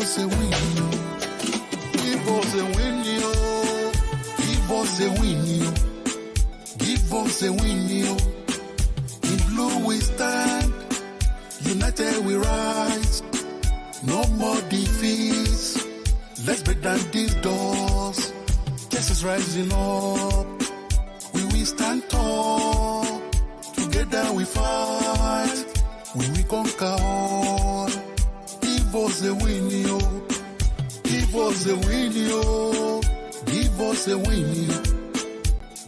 us a win, yo. Give us a win, yo. Give us a win, yo. Give us a win, yo. In blue we stand, united we rise. No more defeats. Let's break down these doors. Justice rising up. We will stand tall. Together we fight. We will conquer all. Give us a win, yo. Give us a win, yo. Give us a win, yo.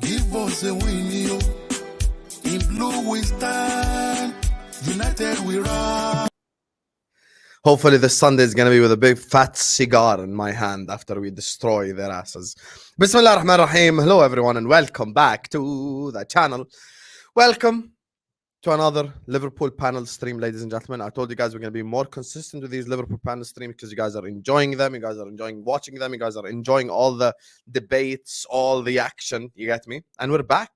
Give us a win, yo. In blue we stand. United we rise. Hopefully this Sunday is going to be with a big fat cigar in my hand after we destroy their asses. Bismillah ar-Rahman ar-Rahim. Hello everyone and welcome back to the channel. Welcome to another Liverpool panel stream, ladies and gentlemen. I told you guys we're going to be more consistent with these Liverpool panel streams because you guys are enjoying them. You guys are enjoying watching them. You guys are enjoying all the debates, all the action. You get me? And we're back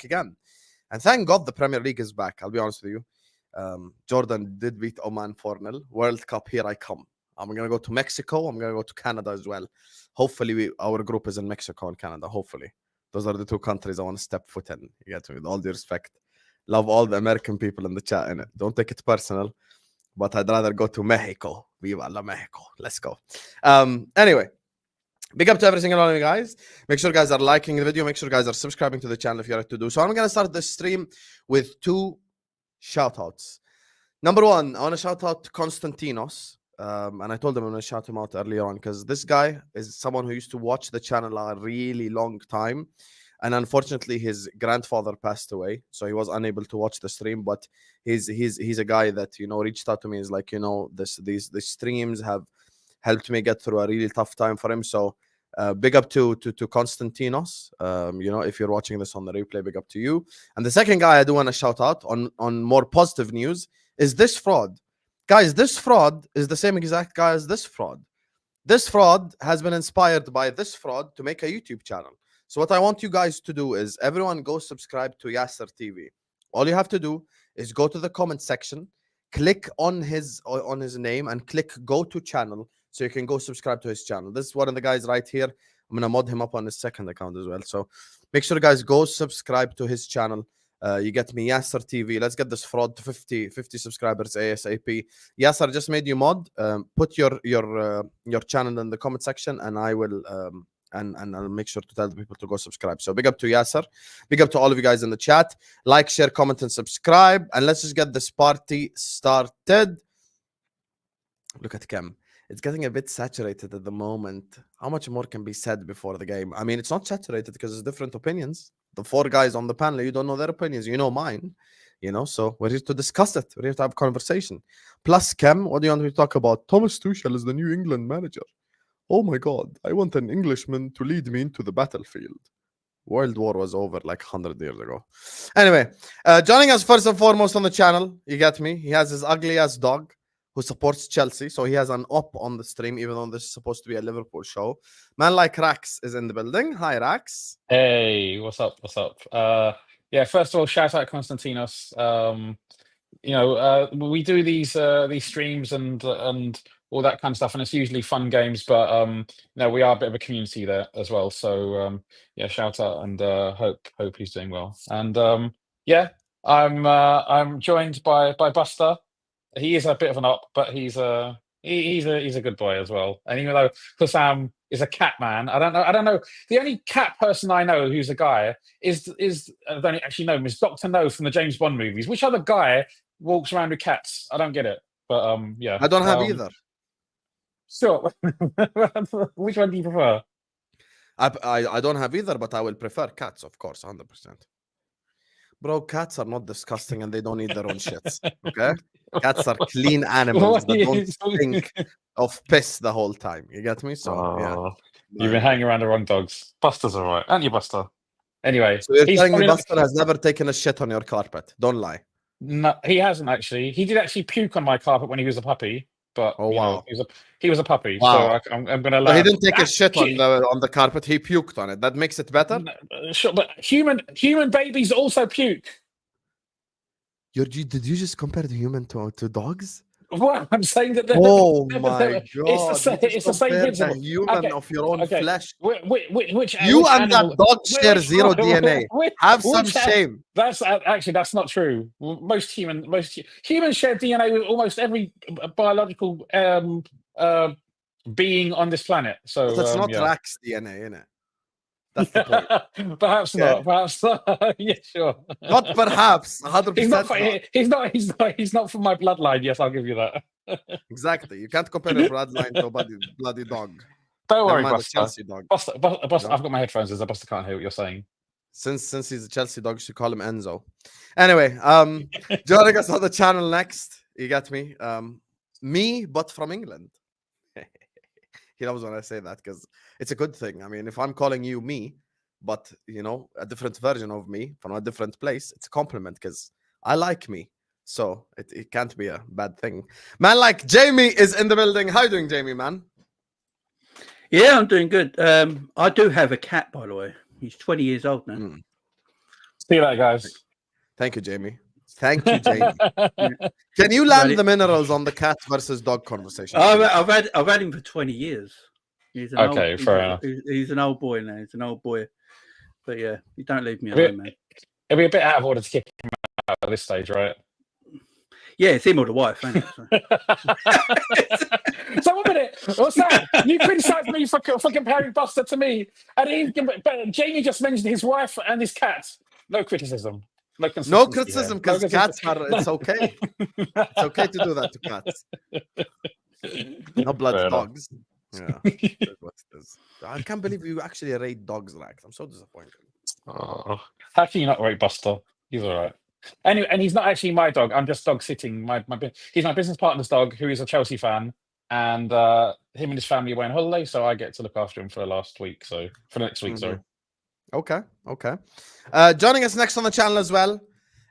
again. And thank God the Premier League is back. I'll be honest with you. Jordan did beat Oman 4-0. World Cup, here I come. I'm going to go to Mexico. I'm going to go to Canada as well. Hopefully, our group is in Mexico and Canada. Hopefully. Those are the two countries I want to step foot in. You get me? With all due respect. Love all the American people in the chat. In it. Don't take it personal. But I'd rather go to Mexico. Viva la Mexico. Let's go. Anyway. Big up to every single one of you guys. Make sure you guys are liking the video. Make sure you guys are subscribing to the channel if you're ready to do so. I'm going to start this stream with two shout-outs. Number one, I want to shout out to Konstantinos. And I told him I'm going to shout him out earlier on because this guy is someone who used to watch the channel a really long time. And unfortunately, his grandfather passed away. So he was unable to watch the stream. But he's a guy that, you know, reached out to me. Is like, you know, these streams have helped me get through a really tough time for him. So big up to Konstantinos. You know, if you're watching this on the replay, big up to you. And the second guy I do want to shout out on more positive news is this fraud. Guys, this fraud is the same exact guy as this fraud. This fraud has been inspired by this fraud to make a YouTube channel. So what I want you guys to do is everyone go subscribe to Yasser TV. All you have to do is go to the comment section, click on his name and click go to channel so you can go subscribe to his channel. This is one of the guys right here. I'm going to mod him up on his second account as well. So make sure guys go subscribe to his channel. You get me, Yasser TV. Let's get this fraud to 50 subscribers ASAP. Yasser just made you mod. Put your channel in the comment section and I will and I'll make sure to tell the people to go subscribe. So big up to Yasser. Big up to all of you guys in the chat. Like, share, comment, and subscribe. And let's just get this party started. Look at Kem. It's getting a bit saturated at the moment. How much more can be said before the game? I mean, it's not saturated because it's different opinions. The four guys on the panel, you don't know their opinions. You know mine. You know, so we're here to discuss it. We're here to have a conversation. Plus, Kem, what do you want me to talk about? Thomas Tuchel is the new England manager. Oh my God, I want an Englishman to lead me into the battlefield. World War was over like 100 years ago. Anyway, joining us first and foremost on the channel, you get me? He has his ugly ass dog who supports Chelsea. So he has an op on the stream, even though this is supposed to be a Liverpool show. Man like Rax is in the building. Hi, Rax. Hey, what's up? What's up? Yeah, first of all, shout out Konstantinos. You know, we do these streams and all that kind of stuff, and it's usually fun games, but you know, we are a bit of a community there as well. So yeah, shout out and hope he's doing well. And yeah, I'm joined by Buster. He is a bit of an op, but he's a good boy as well. And even though Husam is a cat man, I don't know. The only cat person I know who's a guy is I don't actually know him, is Dr. No from the James Bond movies. Which other guy walks around with cats? I don't get it. But yeah. I don't have either. Sure. Which one do you prefer? I don't have either, but I will prefer cats, of course, 100%. Bro, cats are not disgusting and they don't eat their own shits. Okay? Cats are clean animals that don't stink of piss the whole time. You get me? So, yeah. You've been hanging around the wrong dogs. Buster's all right. Aren't you, Buster? Anyway. So you're telling me Buster has never taken a shit on your carpet? Don't lie. No, he hasn't actually. He did actually puke on my carpet when he was a puppy. But oh wow, he was a puppy. Wow. So I'm going to allow. But he didn't take a shit on the carpet. He puked on it. That makes it better. Sure, but human babies also puke. Did you just compare the human to dogs? Well, I'm saying that. Oh my God! It's the same principle. The human of your own flesh. Which You and animal, that dog share zero DNA. Have some shame. That's actually that's not true. Most humans share DNA with almost every biological being on this planet. So But it's not Rack's DNA, innit? That's the point. Perhaps not. Perhaps not. Yeah, sure. Not perhaps. 100%. He's not from my bloodline. Yes, I'll give you that. Exactly. You can't compare a bloodline to a bloody dog. Don't worry, Never mind, Buster. Chelsea dog. Buster, No? I've got my headphones in, so Buster can't hear what you're saying. Since he's a Chelsea dog, you should call him Enzo. Anyway, joining us on the channel next, you got me. Me, but from England. He knows when I say that because it's a good thing. I mean, if I'm calling you me, but you know, a different version of me from a different place, it's a compliment because I like me. So it can't be a bad thing. Man like Jamie is in the building. How you doing, Jamie, man? Yeah, I'm doing good. I do have a cat, by the way. He's 20 years old now. See you later, guys. Thank you, Jamie. Thank you, Jamie. Can you land the minerals on the cat versus dog conversation? I've had him for 20 years. He's an fair enough. He's an old boy now. He's an old boy. But yeah, you don't leave me alone, man. It'd be a bit out of order to kick him out at this stage, right? Yeah, it's him or the wife, ain't it? So 1 minute, what's that? You criticised me for comparing Buster to me, and Jamie just mentioned his wife and his cat. No criticism. No criticism because cats are. It's okay. It's okay to do that to cats. No blood dogs. Yeah. I can't believe you actually rate dogs, Rax. I'm so disappointed. Oh, how can you not rate Buster? He's all right. Anyway, and he's not actually my dog. I'm just dog sitting. He's my business partner's dog, who is a Chelsea fan, and him and his family went on holiday, so I get to look after him for the next week. Sorry. Okay. Joining us next on the channel as well,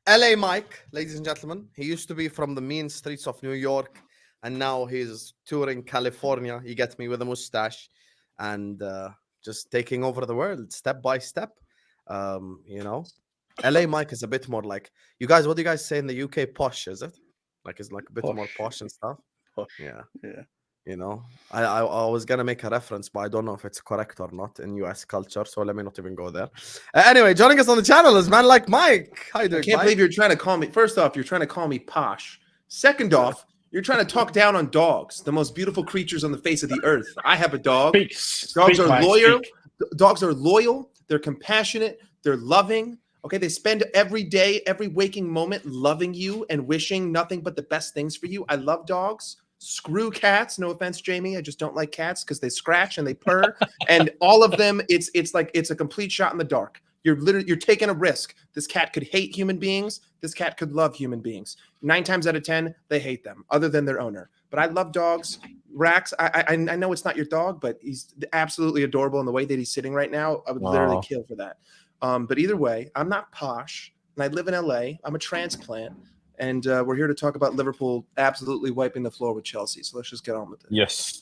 LA Mike, ladies and gentlemen. He used to be from the mean streets of New York, and now he's touring California. You get me, with a mustache, and just taking over the world step by step. You know, LA Mike is a bit more like you guys. What do you guys say in the UK? Posh, is it? Like it's like a bit more posh and stuff. Yeah. You know, I was gonna make a reference, but I don't know if it's correct or not in US culture, so let me not even go there. Anyway, joining us on the channel is man like Mike. How you doing? I can't believe you're trying to call me. First off, you're trying to call me posh. Second off, you're trying to talk down on dogs, the most beautiful creatures on the face of the earth. I have a dog. Dogs are loyal. Dogs are loyal. They're compassionate. They're loving. Okay, they spend every day, every waking moment loving you and wishing nothing but the best things for you. I love dogs. Screw cats. No offense, Jamie. I just don't like cats because they scratch and they purr. And all of them, it's like it's a complete shot in the dark. You're taking a risk. This cat could hate human beings. This cat could love human beings. 9 times out of 10, they hate them, other than their owner. But I love dogs. Rax, I know it's not your dog, but he's absolutely adorable in the way that he's sitting right now. I would literally kill for that. But either way, I'm not posh, and I live in LA. I'm a transplant. And we're here to talk about Liverpool absolutely wiping the floor with Chelsea. So let's just get on with it. Yes.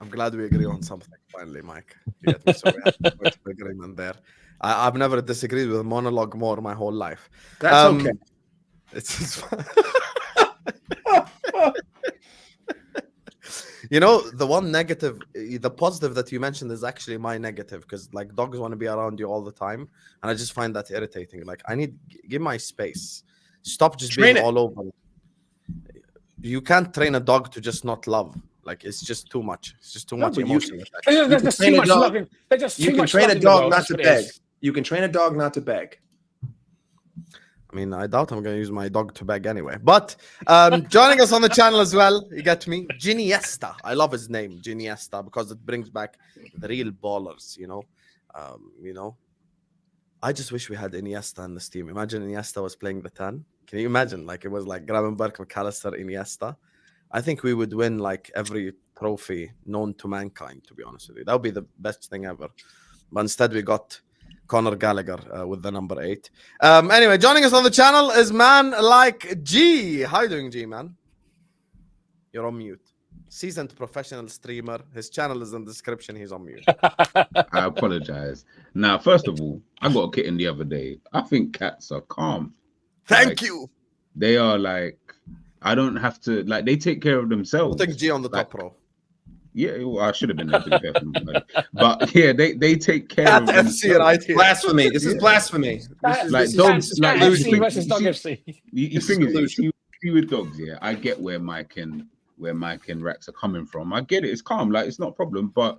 I'm glad we agree on something finally, Mike. You get me? So we have a agreement there. I've never disagreed with a monologue more my whole life. That's okay. It's you know, the one negative, the positive that you mentioned is actually my negative, because like dogs want to be around you all the time, and I just find that irritating. Like I need give my space. Stop just being all over. You can't train a dog to just not love. Like it's just too much. It's just too much emotion. There's just too much loving. You can train a dog not to beg. You can train a dog not to beg. I mean, I doubt I'm going to use my dog to beg anyway. But joining us on the channel as well, you get me, Iniesta. I love his name, Iniesta, because it brings back the real ballers. You know. I just wish we had Iniesta in this team. Imagine Iniesta was playing the 10. Can you imagine? Like it was like Gravenberch, McAllister, Iniesta. I think we would win like every trophy known to mankind, to be honest with you. That would be the best thing ever. But instead we got Conor Gallagher with the number 8. Anyway, joining us on the channel is man like G. How you doing, G, man? You're on mute. Seasoned professional streamer. His channel is in the description. He's on mute. I apologize. Now, first of all, I got a kitten the other day. I think cats are calm. Thank you. They are like, I don't have to like. They take care of themselves. Putting G on the Like, top row. Yeah, well, I should have been there to be fair. But yeah, they take care Cat of FC themselves. right here. Blasphemy. This is blasphemy. Like This dogs, is like FC you versus Dog see- FC. The This thing is is, see with dogs, yeah, I get where Mike and Rex are coming from. I get it. It's calm, like it's not a problem. But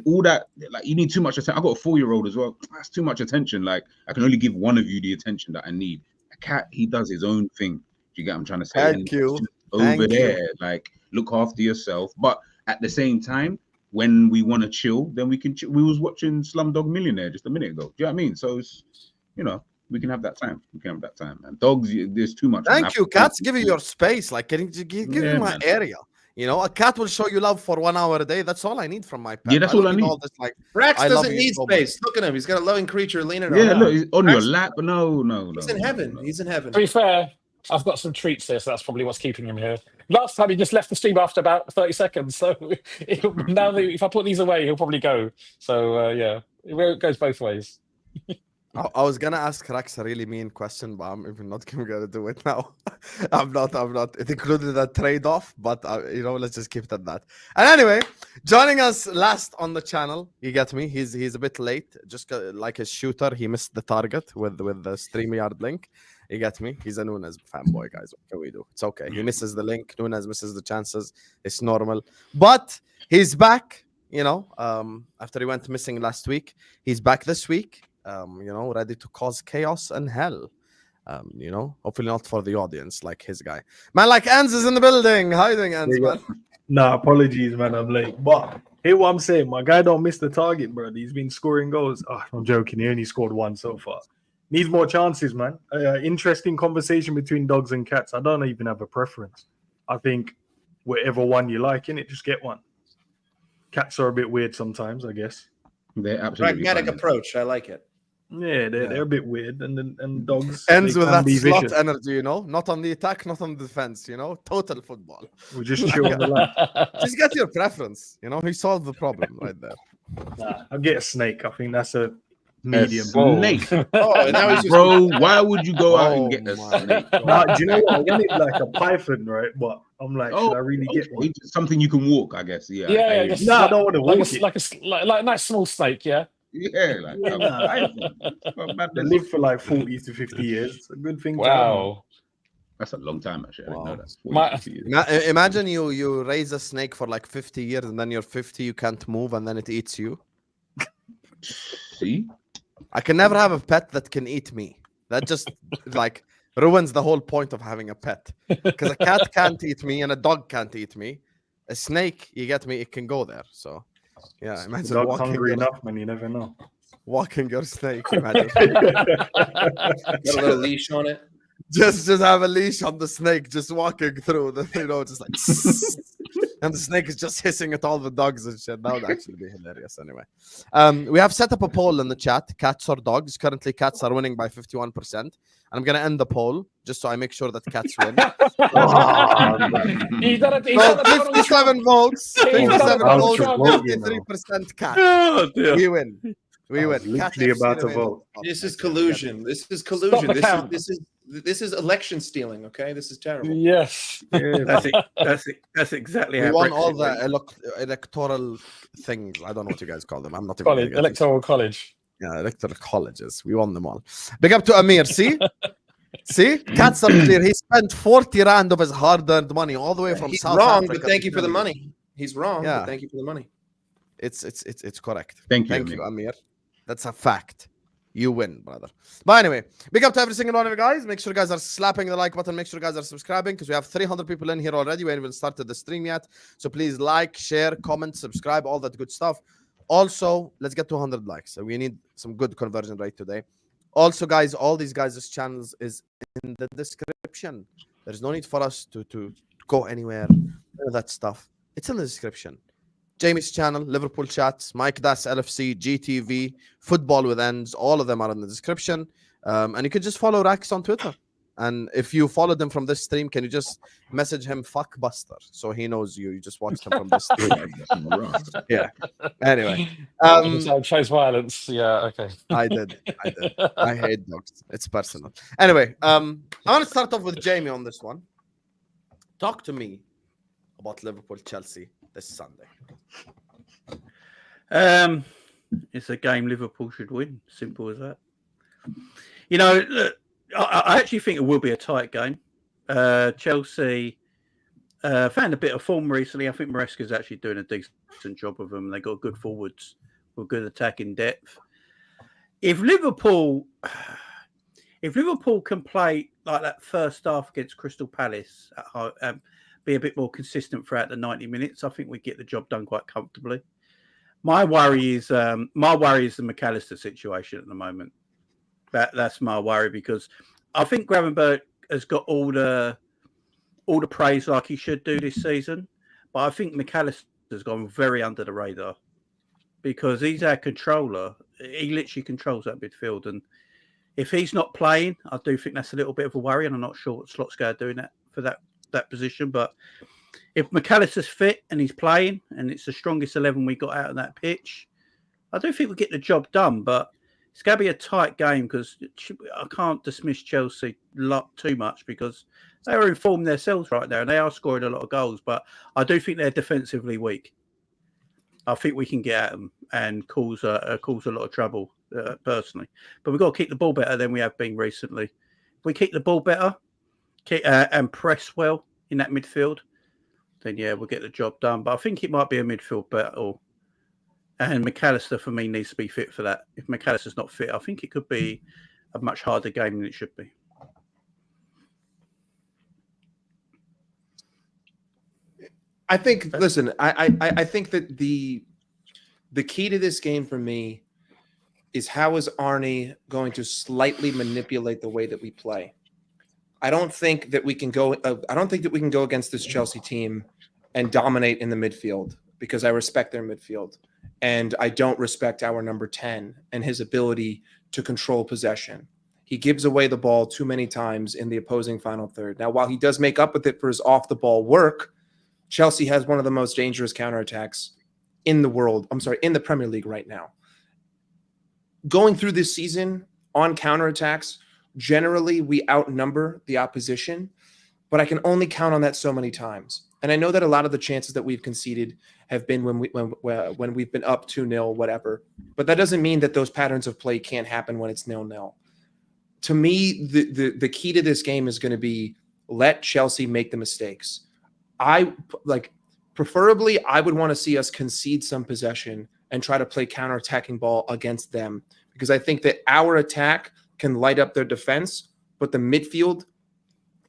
all that, like, you need too much attention. I got a 4-year-old as well. That's too much attention. Like, I can only give one of you the attention that I need. A cat, he does his own thing. Do you get what I'm trying to say? Thank you. Over Thank there, you. like, look after yourself. But at the same time, when we want to chill, then we can. We was watching Slumdog Millionaire just a minute ago. Do you know what I mean? So it's, we can have that time. We can have that time. And dogs, there's too much. Thank you, cats. Give you your space. Like, give Yeah, me my man. area. A cat will show you love for 1 hour a day. That's all I need from my pet. Yeah, that's don't all I need. All this, like, Rex I love doesn't you need so space. Look at him. He's got a loving creature leaning on Yeah, him. look, he's on your Rex- lap. No. He's in heaven. He's in heaven. To be fair, I've got some treats here, so that's probably what's keeping him here. Last time he just left the stream after about 30 seconds, so now if I put these away, he'll probably go. So yeah, it goes both ways. I was gonna ask Rex a really mean question, but I'm even not gonna do it now. I'm not. It included a trade-off, but let's just keep it at that. And anyway, joining us last on the channel, you get me. He's a bit late, just like his shooter. He missed the target with the StreamYard link. You get me. He's a Nunes fanboy, guys. What can we do? It's okay. He misses the link. Nunes misses the chances. It's normal. But he's back. After he went missing last week, he's back this week. Ready to cause chaos and hell. Hopefully not for the audience, like his guy. Man, like Endz is in the building. How you doing, Endz, man? Nah, apologies, man. I'm late. But hear what I'm saying. My guy don't miss the target, bro. He's been scoring goals. Oh, I'm joking. He only scored 1 so far. Needs more chances, man. Interesting conversation between dogs and cats. I don't even have a preference. I think whatever one you like, innit, just get one. Cats are a bit weird sometimes, I guess. They're absolutely Pragmatic fine. approach. I like it. Yeah, they're a bit weird, and dogs Ends they with can that be slot vicious. energy, not on the attack, not on the defense, total football. We just chill on the line. Just get your preference, he solved the problem right there. Nah, I'll get a snake. I think that's a medium. Snake. Oh, now he's just Bro, why would you go out and Oh get a my snake? Nah, do you know what? I wanted like a python, right? But I'm like, should I really get one? okay, something you can walk, I guess. Yeah. Yeah, I- just No, I don't want to walk like it. like a nice small snake. Yeah. yeah, like They live for like 40 to 50 years. It's a good thing to have. Wow. that's a long time actually. I didn't know Wow. that. My- 40 years. Imagine you raise a snake for like 50 years and then you're 50, you can't move, and then it eats you. See? I can never have a pet that can eat me. That just like ruins the whole point of having a pet. Because a cat can't eat me and a dog can't eat me. A snake, you get me, it can go there. So yeah, The imagine dog's hungry your, enough, man. You never know. walking your snake. Imagine. got a little leash on it. just have a leash on the snake, just walking through the, just like, and the snake is just hissing at all the dogs and shit. That would actually be hilarious. Anyway, we have set up a poll in the chat: cats or dogs. Currently, cats are winning by 51%, and I'm gonna end the poll just so I make sure that cats win. He's done it. He's So done it. 57 votes, He's done it 57 Donald votes, Trump. 53% cat. Oh, dear. We win. We I win. was Cat literally FC about to wins. vote. This is collusion. This is collusion. the count. This is election stealing. Okay, this is terrible. Yes. That's exactly We how won Brexit all went. the electoral things. I don't know what you guys call them. I'm not even College, gonna get electoral college. Yeah, electoral colleges. We won them all. Big up to Amir. See? Cats are clear. He spent 40 rand of his hard-earned money all the way from He's South wrong, Africa. but thank you to for the Canada. money. He's wrong, Yeah. but thank you for the money. It's correct. Thank you, Thank Amir. you, Amir. That's a fact. You win, brother. But anyway, big up to every single one of you guys. Make sure you guys are slapping the like button. Make sure you guys are subscribing because we have 300 people in here already. We haven't even started the stream yet. So please like, share, comment, subscribe, all that good stuff. Also, let's get to 100 likes. So we need some good conversion rate today. Also, guys, all these guys' channels is in the description. There's no need for us to go anywhere. All that stuff. It's in the description. Jamie's channel, Liverpool Chats, Mike Das LFC, GTV, Football with Ends, all of them are in the description. And you can just follow Rax on Twitter. And if you follow them from this stream, can you just message him Fuckbuster so he knows you just watched him from this stream? Yeah. Anyway. So chose violence. Yeah. Okay. I did. I hate dogs. It's personal. Anyway, I want to start off with Jamie on this one. Talk to me about Liverpool-Chelsea this Sunday. It's a game Liverpool should win. Simple as that. You know, look, I actually think it will be a tight game. Chelsea found a bit of form recently. I think Maresca's actually doing a decent job of them. They got good forwards with good attacking depth. If Liverpool can play like that first half against Crystal Palace at home, be a bit more consistent throughout the 90 minutes, I think we get the job done quite comfortably. My worry is the McAllister situation at the moment. That's my worry, because I think Gravenberch has got all the praise like he should do this season, but I think McAllister's gone very under the radar because he's our controller. He literally controls that midfield, and if he's not playing, I do think that's a little bit of a worry, and I'm not sure what Slot's doing that for that position. But if McAllister's fit and he's playing, and it's the strongest 11 we got out of that pitch, I do think we get the job done. But it's going to be a tight game because I can't dismiss Chelsea too much because they are in form themselves right now and they are scoring a lot of goals. But I do think they're defensively weak. I think we can get at them and cause a lot of trouble personally. But we've got to keep the ball better than we have been recently. If we keep the ball better and press well in that midfield, then yeah, we'll get the job done. But I think it might be a midfield battle. And McAllister, for me, needs to be fit for that. If McAllister's not fit, I think it could be a much harder game than it should be. I think, listen, I think that the key to this game for me is how is Arnie going to slightly manipulate the way that we play. I don't think that we can go against this Chelsea team and dominate in the midfield because I respect their midfield. And I don't respect our number 10 and his ability to control possession. He gives away the ball too many times in the opposing final third. Now, while he does make up with it for his off-the-ball work, Chelsea has one of the most dangerous counterattacks in the world. In the Premier League right now. Going through this season on counterattacks, generally we outnumber the opposition, but I can only count on that so many times. And I know that a lot of the chances that we've conceded have been when we've been up 2-0, whatever. But that doesn't mean that those patterns of play can't happen when it's 0-0. To me, the key to this game is going to be let Chelsea make the mistakes. Preferably, I would want to see us concede some possession and try to play counterattacking ball against them, because I think that our attack can light up their defense, but the midfield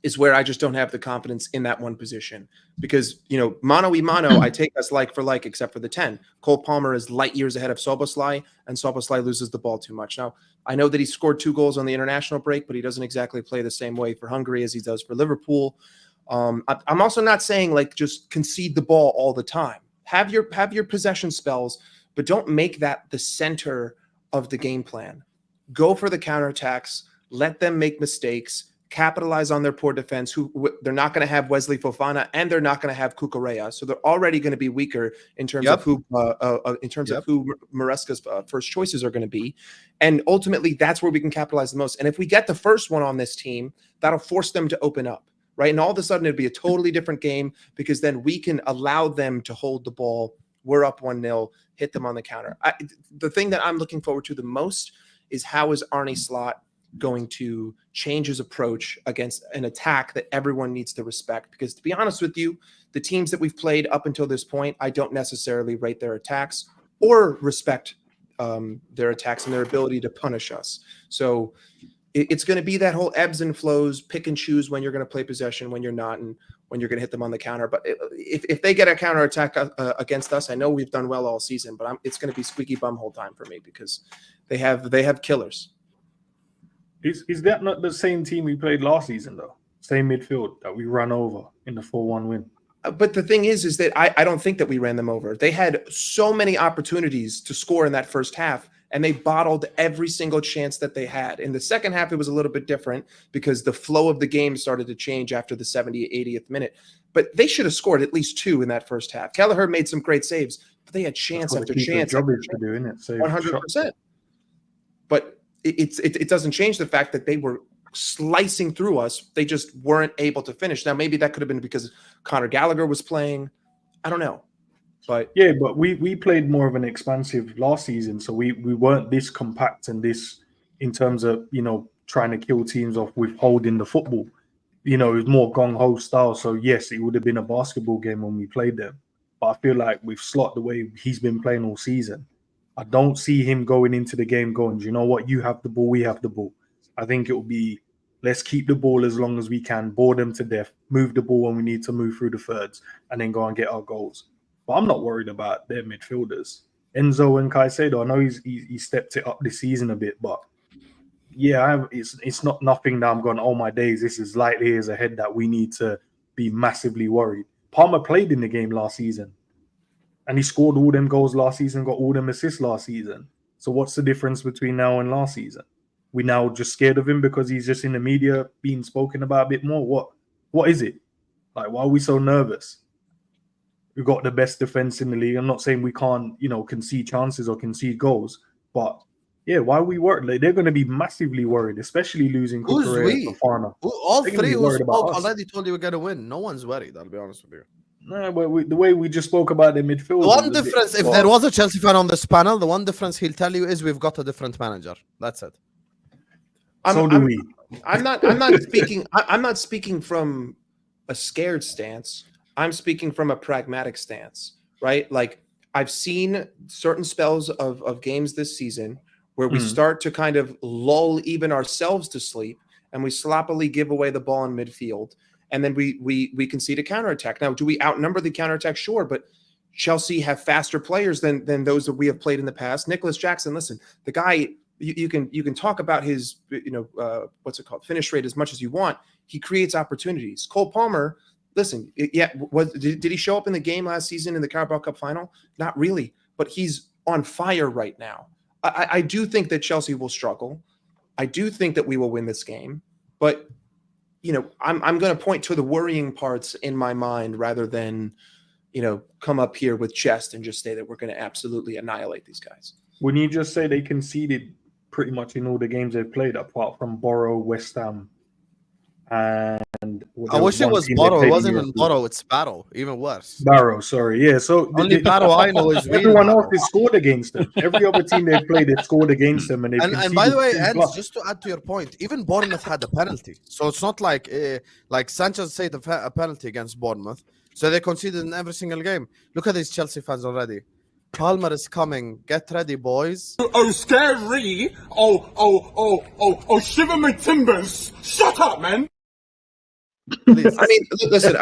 is where I just don't have the confidence in that one position. Because, mano-y-mano, I take us like for like, except for the 10. Cole Palmer is light years ahead of Szoboszlai, and Szoboszlai loses the ball too much. Now, I know that he scored 2 goals on the international break, but he doesn't exactly play the same way for Hungary as he does for Liverpool. I'm also not saying just concede the ball all the time. Have your possession spells, but don't make that the center of the game plan. Go for the counterattacks, let them make mistakes, capitalize on their poor defense. They're not going to have Wesley Fofana and they're not going to have Cucurella, so they're already going to be weaker in terms of who Maresca's first choices are going to be, and ultimately that's where we can capitalize the most. And if we get the first one on this team, that'll force them to open up. Right. And all of a sudden it'd be a totally different game because then we can allow them to hold the ball. We're up 1-0, hit them on the counter. The thing that I'm looking forward to the most is how is Arne Slot going to change his approach against an attack that everyone needs to respect? Because to be honest with you, the teams that we've played up until this point, I don't necessarily rate their attacks or respect their attacks and their ability to punish us. So it's going to be that whole ebbs and flows, pick and choose when you're going to play possession, when you're not, and when you're going to hit them on the counter. But if they get a counter attack against us, I know we've done well all season, but it's going to be squeaky bum whole time for me because they have killers. Is that not the same team we played last season though? Same midfield that we ran over in the 4-1 win. But the thing is that I don't think that we ran them over. They had so many opportunities to score in that first half, and they bottled every single chance that they had. In the second half, it was a little bit different because the flow of the game started to change after the 70th, 80th minute. But they should have scored at least 2 in that first half. Kelleher made some great saves, but they had chance after chance. Job is to do, isn't it? 100%. But it doesn't change the fact that they were slicing through us. They just weren't able to finish. Now, maybe that could have been because Conor Gallagher was playing. I don't know. But yeah, but we played more of an expansive last season, so we weren't this compact and this in terms of, you know, trying to kill teams off with holding the football. You know, it was more gung-ho style. So yes, it would have been a basketball game when we played them. But I feel like with Slot, the way he's been playing all season, I don't see him going into the game going, do you know what, you have the ball, we have the ball. I think it will be, let's keep the ball as long as we can, bore them to death, move the ball when we need to move through the thirds, and then go and get our goals. But I'm not worried about their midfielders. Enzo and Caicedo, I know he stepped it up this season a bit, but yeah, it's not nothing that I'm going, oh my days, this is light years ahead that we need to be massively worried. Palmer played in the game last season, and he scored all them goals last season, got all them assists last season. So what's the difference between now and last season? We now just scared of him because he's just in the media being spoken about a bit more? What is it? Like, why are we so nervous? We've got the best defense in the league. I'm not saying we can't, you know, concede chances or concede goals, but yeah, why are we worried? Like, they're going to be massively worried, especially losing Kukurea and Fofana. All three who spoke already told you we're going to win. No one's worried, I'll be honest with you. No, but the way we just spoke about the midfield. The one difference, if there was a Chelsea fan on this panel, the one difference he'll tell you is we've got a different manager. That's it. So do we. I'm not speaking. I'm not speaking from a scared stance. I'm speaking from a pragmatic stance, right? Like, I've seen certain spells of games this season where we start to kind of lull even ourselves to sleep, and we sloppily give away the ball in midfield, and then we concede a counterattack. Now, do we outnumber the counterattack? Sure, but Chelsea have faster players than those that we have played in the past. Nicholas Jackson, listen, the guy, you can talk about his, finish rate as much as you want. He creates opportunities. Cole Palmer, listen, did he show up in the game last season in the Carabao Cup final? Not really, but he's on fire right now. I do think that Chelsea will struggle. I do think that we will win this game, but you know, I'm going to point to the worrying parts in my mind rather than, you know, come up here with chest and just say that we're going to absolutely annihilate these guys. When you just say they conceded pretty much in all the games they've played, apart from Borough, West Ham, and I wish it was Borough. It wasn't even Borough. It's Barrow. Even worse. Barrow, sorry. Yeah. So only Barrow I know is everyone else has scored against them. Every other team they've played, they've scored against them, and by the way, Endz, just to add to your point, even Bournemouth had a penalty, so it's not like Sanchez said a penalty against Bournemouth, so they conceded in every single game. Look at these Chelsea fans already. Palmer is coming. Get ready, boys. Oh, scary. Oh, shiver my timbers. Shut up, man. Please. I mean, listen,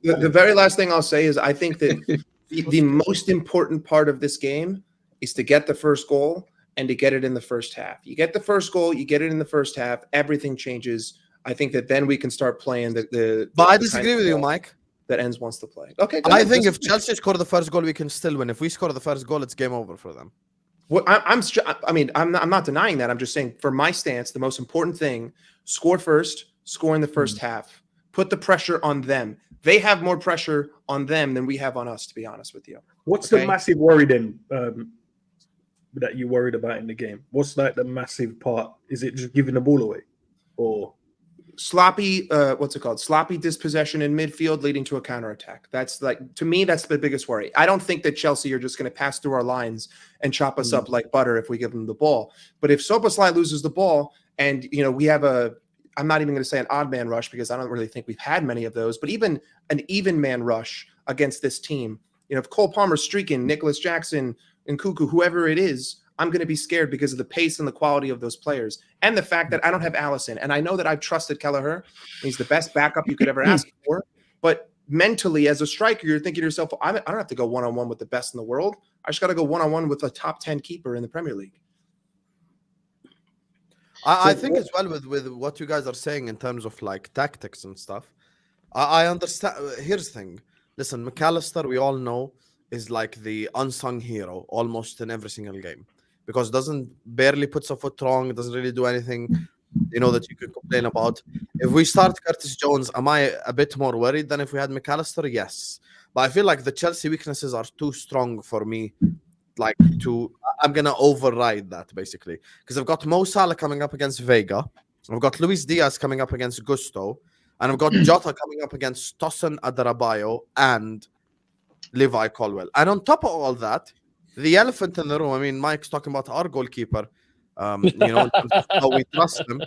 the very last thing I'll say is I think that the most important part of this game is to get the first goal and to get it in the first half. You get the first goal, you get it in the first half, everything changes. I think that then we can start playing But I disagree with you, Mike. That Endz wants to play. Okay. I think if Chelsea score the first goal, we can still win. If we score the first goal, it's game over for them. Well, I'm not denying that. I'm just saying, for my stance, the most important thing: score first, score in the first half. Put the pressure on them. They have more pressure on them than we have on us, to be honest with you. What's the massive worry then that you worried about in the game? What's like the massive part? Is it just giving the ball away, or sloppy? Sloppy dispossession in midfield leading to a counterattack? That's like, to me, that's the biggest worry. I don't think that Chelsea are just going to pass through our lines and chop us up like butter if we give them the ball. But if Szoboszlai loses the ball, and you know we have I'm not even going to say an odd man rush because I don't really think we've had many of those, but even an even man rush against this team, you know, if Cole Palmer's streaking, Nicholas Jackson, and Cuckoo, whoever it is, I'm going to be scared because of the pace and the quality of those players. And the fact that I don't have Allison. And I know that I've trusted Kelleher. He's the best backup you could ever ask for. But mentally, as a striker, you're thinking to yourself, I don't have to go one-on-one with the best in the world. I just got to go one-on-one with a top 10 keeper in the Premier League. I think as well with what you guys are saying in terms of like tactics and stuff. I understand. Here's the thing. Listen, McAllister, we all know, is like the unsung hero almost in every single game because doesn't barely puts a foot wrong, doesn't really do anything, you know, that you could complain about. If we start Curtis Jones, am I a bit more worried than if we had McAllister? Yes. But I feel like the Chelsea weaknesses are too strong for me. I'm gonna override that basically because I've got Mo Salah coming up against Vega, I've got Luis Diaz coming up against Gusto, and I've got Jota coming up against Tosin Adarabioyo and Levi Colwill. And on top of all that, the elephant in the room, I mean, Mike's talking about our goalkeeper, in terms of how we trust him.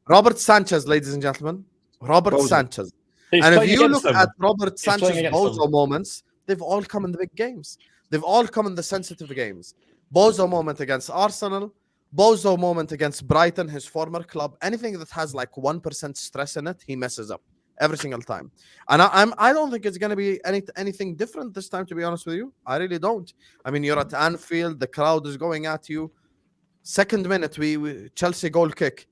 Robert Sanchez, ladies and gentlemen. Robert Sanchez. And if you look at Robert Sanchez's Bozo moments, they've all come in the big games. They've all come in the sensitive games. Bozo moment against Arsenal, Bozo moment against Brighton, his former club. Anything that has like 1% stress in it, he messes up every single time. And I don't think it's going to be anything different this time, to be honest with you. I really don't. I mean, you're at Anfield, the crowd is going at you. Second minute, we Chelsea goal kick.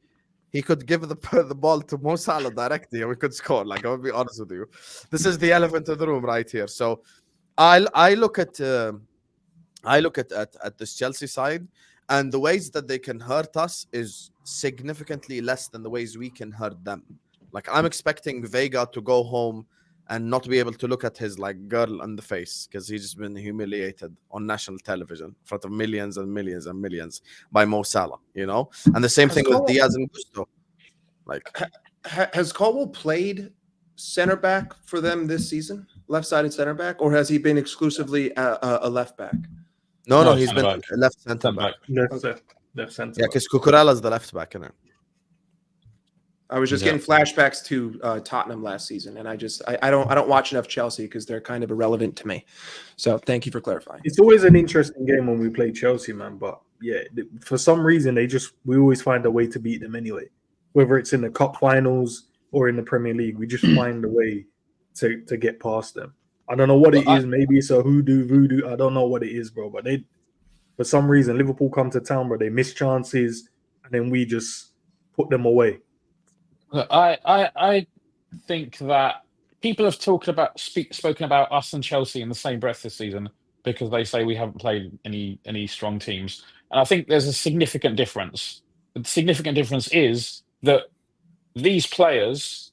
He could give the ball to Mo Salah directly and we could score. Like, I'll be honest with you. This is the elephant in the room right here. So I look at this Chelsea side, and the ways that they can hurt us is significantly less than the ways we can hurt them. Like, I'm expecting Vega to go home and not be able to look at his like girl in the face because he's just been humiliated on national television in front of millions and millions and millions by Mo Salah, you know? And the same thing with Diaz and Gusto. Like, has Colwell played center back for them this season? Left-sided center back, or has he been exclusively a left back? No, he's been left center back. Left center. Yeah, because Cucurella's the left back, innit? I was just getting flashbacks to Tottenham last season, and I don't watch enough Chelsea because they're kind of irrelevant to me. So thank you for clarifying. It's always an interesting game when we play Chelsea, man. But yeah, for some reason we always find a way to beat them anyway. Whether it's in the cup finals or in the Premier League, we just find a way to get past them. I don't know what it is. Maybe it's a voodoo. I don't know what it is, bro. But for some reason, Liverpool come to town, bro. They miss chances, and then we just put them away. Look, I think that people have spoken about us and Chelsea in the same breath this season because they say we haven't played any strong teams, and I think there's a significant difference. The significant difference is that these players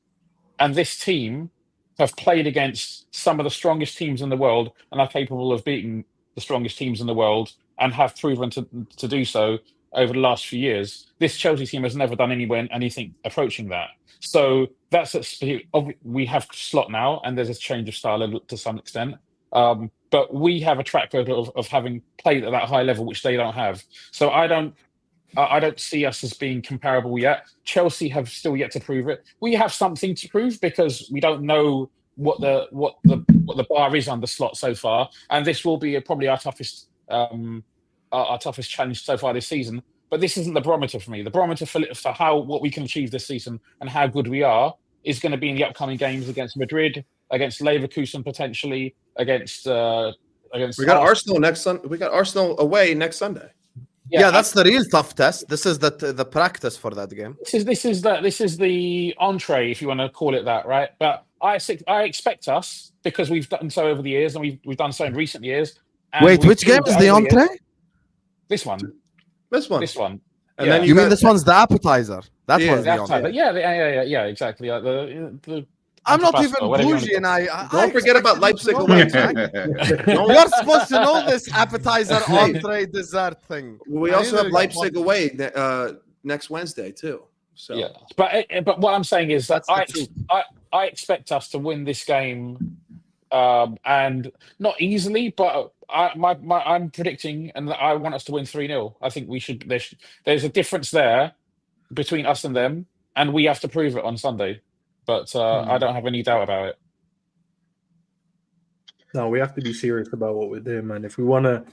and this team have played against some of the strongest teams in the world and are capable of beating the strongest teams in the world and have proven to do so over the last few years. This Chelsea team has never done anything approaching that. So we have slot now, and there's a change of style to some extent. But we have a track record of having played at that high level, which they don't have. So I don't see us as being comparable yet. Chelsea have still yet to prove it. We have something to prove because we don't know what the bar is on the slot so far, and this will be probably our toughest challenge so far this season. But this isn't the barometer for me. The barometer for what we can achieve this season and how good we are is going to be in the upcoming games against Madrid, against Leverkusen potentially, against. We got Arsenal next We got Arsenal away next Sunday. Yeah, that's the real tough test. This is the practice for that game. This is the entree, if you want to call it that, right? But I expect us, because we've done so over the years and we've done so in recent years. Wait, which game is the entree? This one. And then you mean this one's the appetizer? That one's the entree. Yeah, exactly. I'm not even bougie, and I don't forget about Leipzig away. You're supposed to know this appetizer, entree, dessert thing. We also have Leipzig away next Wednesday too. So yeah, but what I'm saying is that I expect us to win this game, and not easily, but I'm predicting, and I want us to win 3-0. I think we should. There's a difference there between us and them, and we have to prove it on Sunday. But I don't have any doubt about it. No, we have to be serious about what we're doing, man. If we want to,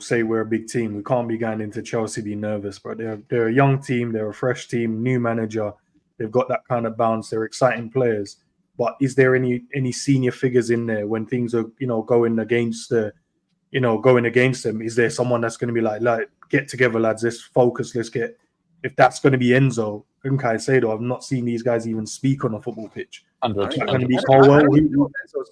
say we're a big team, we can't be going into Chelsea being nervous. But they're a young team, they're a fresh team, new manager. They've got that kind of bounce. They're exciting players. But is there any senior figures in there when things are going against them? Is there someone that's going to be like get together, lads? Let's focus. Let's get. If that's going to be Enzo and Caicedo, I've not seen these guys even speak on a football pitch. Is that going to be Colwell?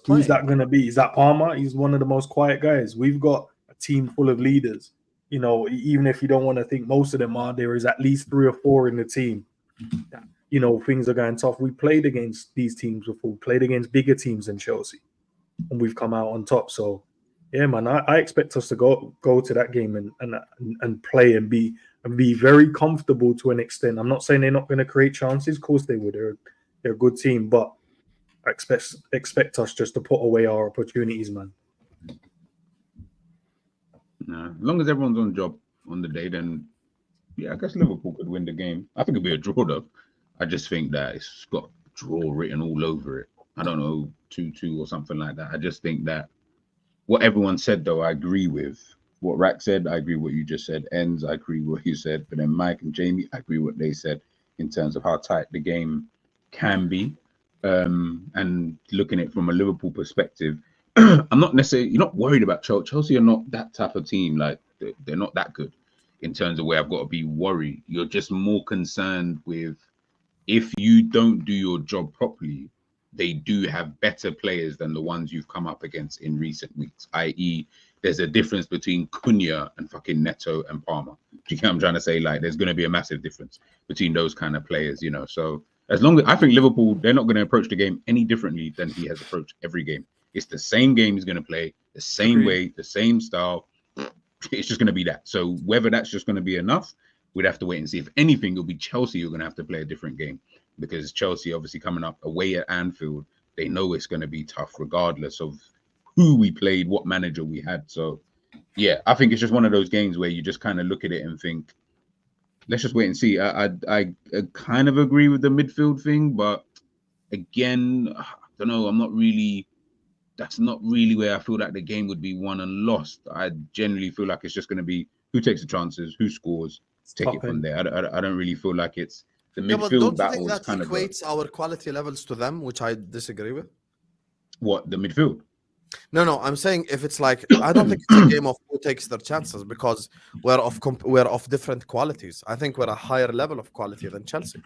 Who's that going to be? Is that Palmer? He's one of the most quiet guys. We've got a team full of leaders. Even if you don't want to think most of them are, there is at least 3 or 4 in the team. Things are going tough. We played against these teams before. We played against bigger teams than Chelsea, and we've come out on top. So Yeah, man. I expect us to go to that game and play and be very comfortable to an extent. I'm not saying they're not going to create chances. Of course they would. They're a good team, but I expect us just to put away our opportunities, man. Nah, as long as everyone's on job on the day, then yeah, I guess Liverpool could win the game. I think it'll be a draw though. I just think that it's got draw written all over it. I don't know, 2-2 or something like that. I just think that what everyone said though, I agree with. What Rack said, I agree with what you just said. Endz, I agree with what you said. But then Mike and Jamie, I agree with what they said in terms of how tight the game can be. And looking at it from a Liverpool perspective, I'm not necessarily, you're not worried about Chelsea. Chelsea are not that type of team. Like they're not that good in terms of where I've got to be worried. You're just more concerned with if you don't do your job properly, they do have better players than the ones you've come up against in recent weeks, i.e. there's a difference between Cunha and fucking Neto and Palmer. Do you get what I'm trying to say? Like there's going to be a massive difference between those kind of players, you know. So as long as I think Liverpool, they're not going to approach the game any differently than he has approached every game. It's the same game he's going to play, the same way, the same style. It's just going to be that. So whether that's just going to be enough, we'd have to wait and see. If anything, it'll be Chelsea who are going to have to play a different game because Chelsea obviously coming up away at Anfield, they know it's going to be tough regardless of who we played, what manager we had. So yeah, I think it's just one of those games where you just kind of look at it and think, let's just wait and see. I kind of agree with the midfield thing, but again, I don't know. That's not really where I feel like the game would be won and lost. I generally feel like it's just going to be who takes the chances, who scores, take it from there. I don't really feel like it's the midfield battle. Don't you think that equates our quality levels to them, which I disagree with? What, the midfield? No, I'm saying if it's like, I don't think it's a game of who takes their chances because we're of different qualities. I think we're a higher level of quality than Chelsea.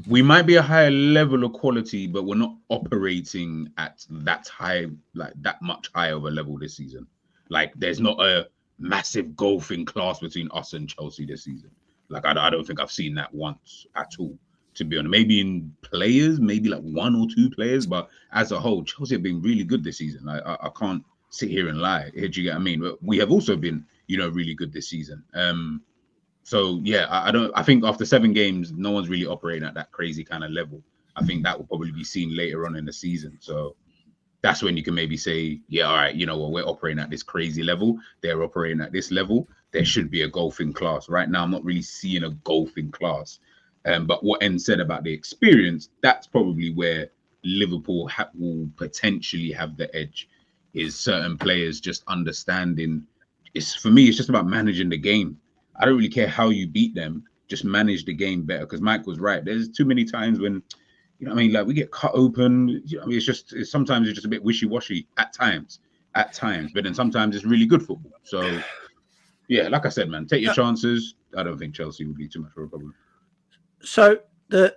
We might be a higher level of quality, but we're not operating at that high, like that much higher of a level this season. Like there's not a massive golfing class between us and Chelsea this season. Like I don't think I've seen that once at all, to be honest. Maybe in players, maybe like one or two players, but as a whole, Chelsea have been really good this season. Like I can't sit here and lie. Do you get what I mean? But we have also been, really good this season. So yeah, I think after 7 games, no one's really operating at that crazy kind of level. I think that will probably be seen later on in the season. So that's when you can maybe say, yeah, all right, you know what, we're operating at this crazy level. They're operating at this level. There should be a golfing class. Right now, I'm not really seeing a golfing class. But what Endz said about the experience, that's probably where Liverpool will potentially have the edge, is certain players just understanding. For me, it's just about managing the game. I don't really care how you beat them, just manage the game better. Because Mike was right. There's too many times when, like we get cut open. Sometimes it's just a bit wishy-washy at times. But then sometimes it's really good football. So yeah, like I said, man, take your chances. I don't think Chelsea would be too much of a problem. So the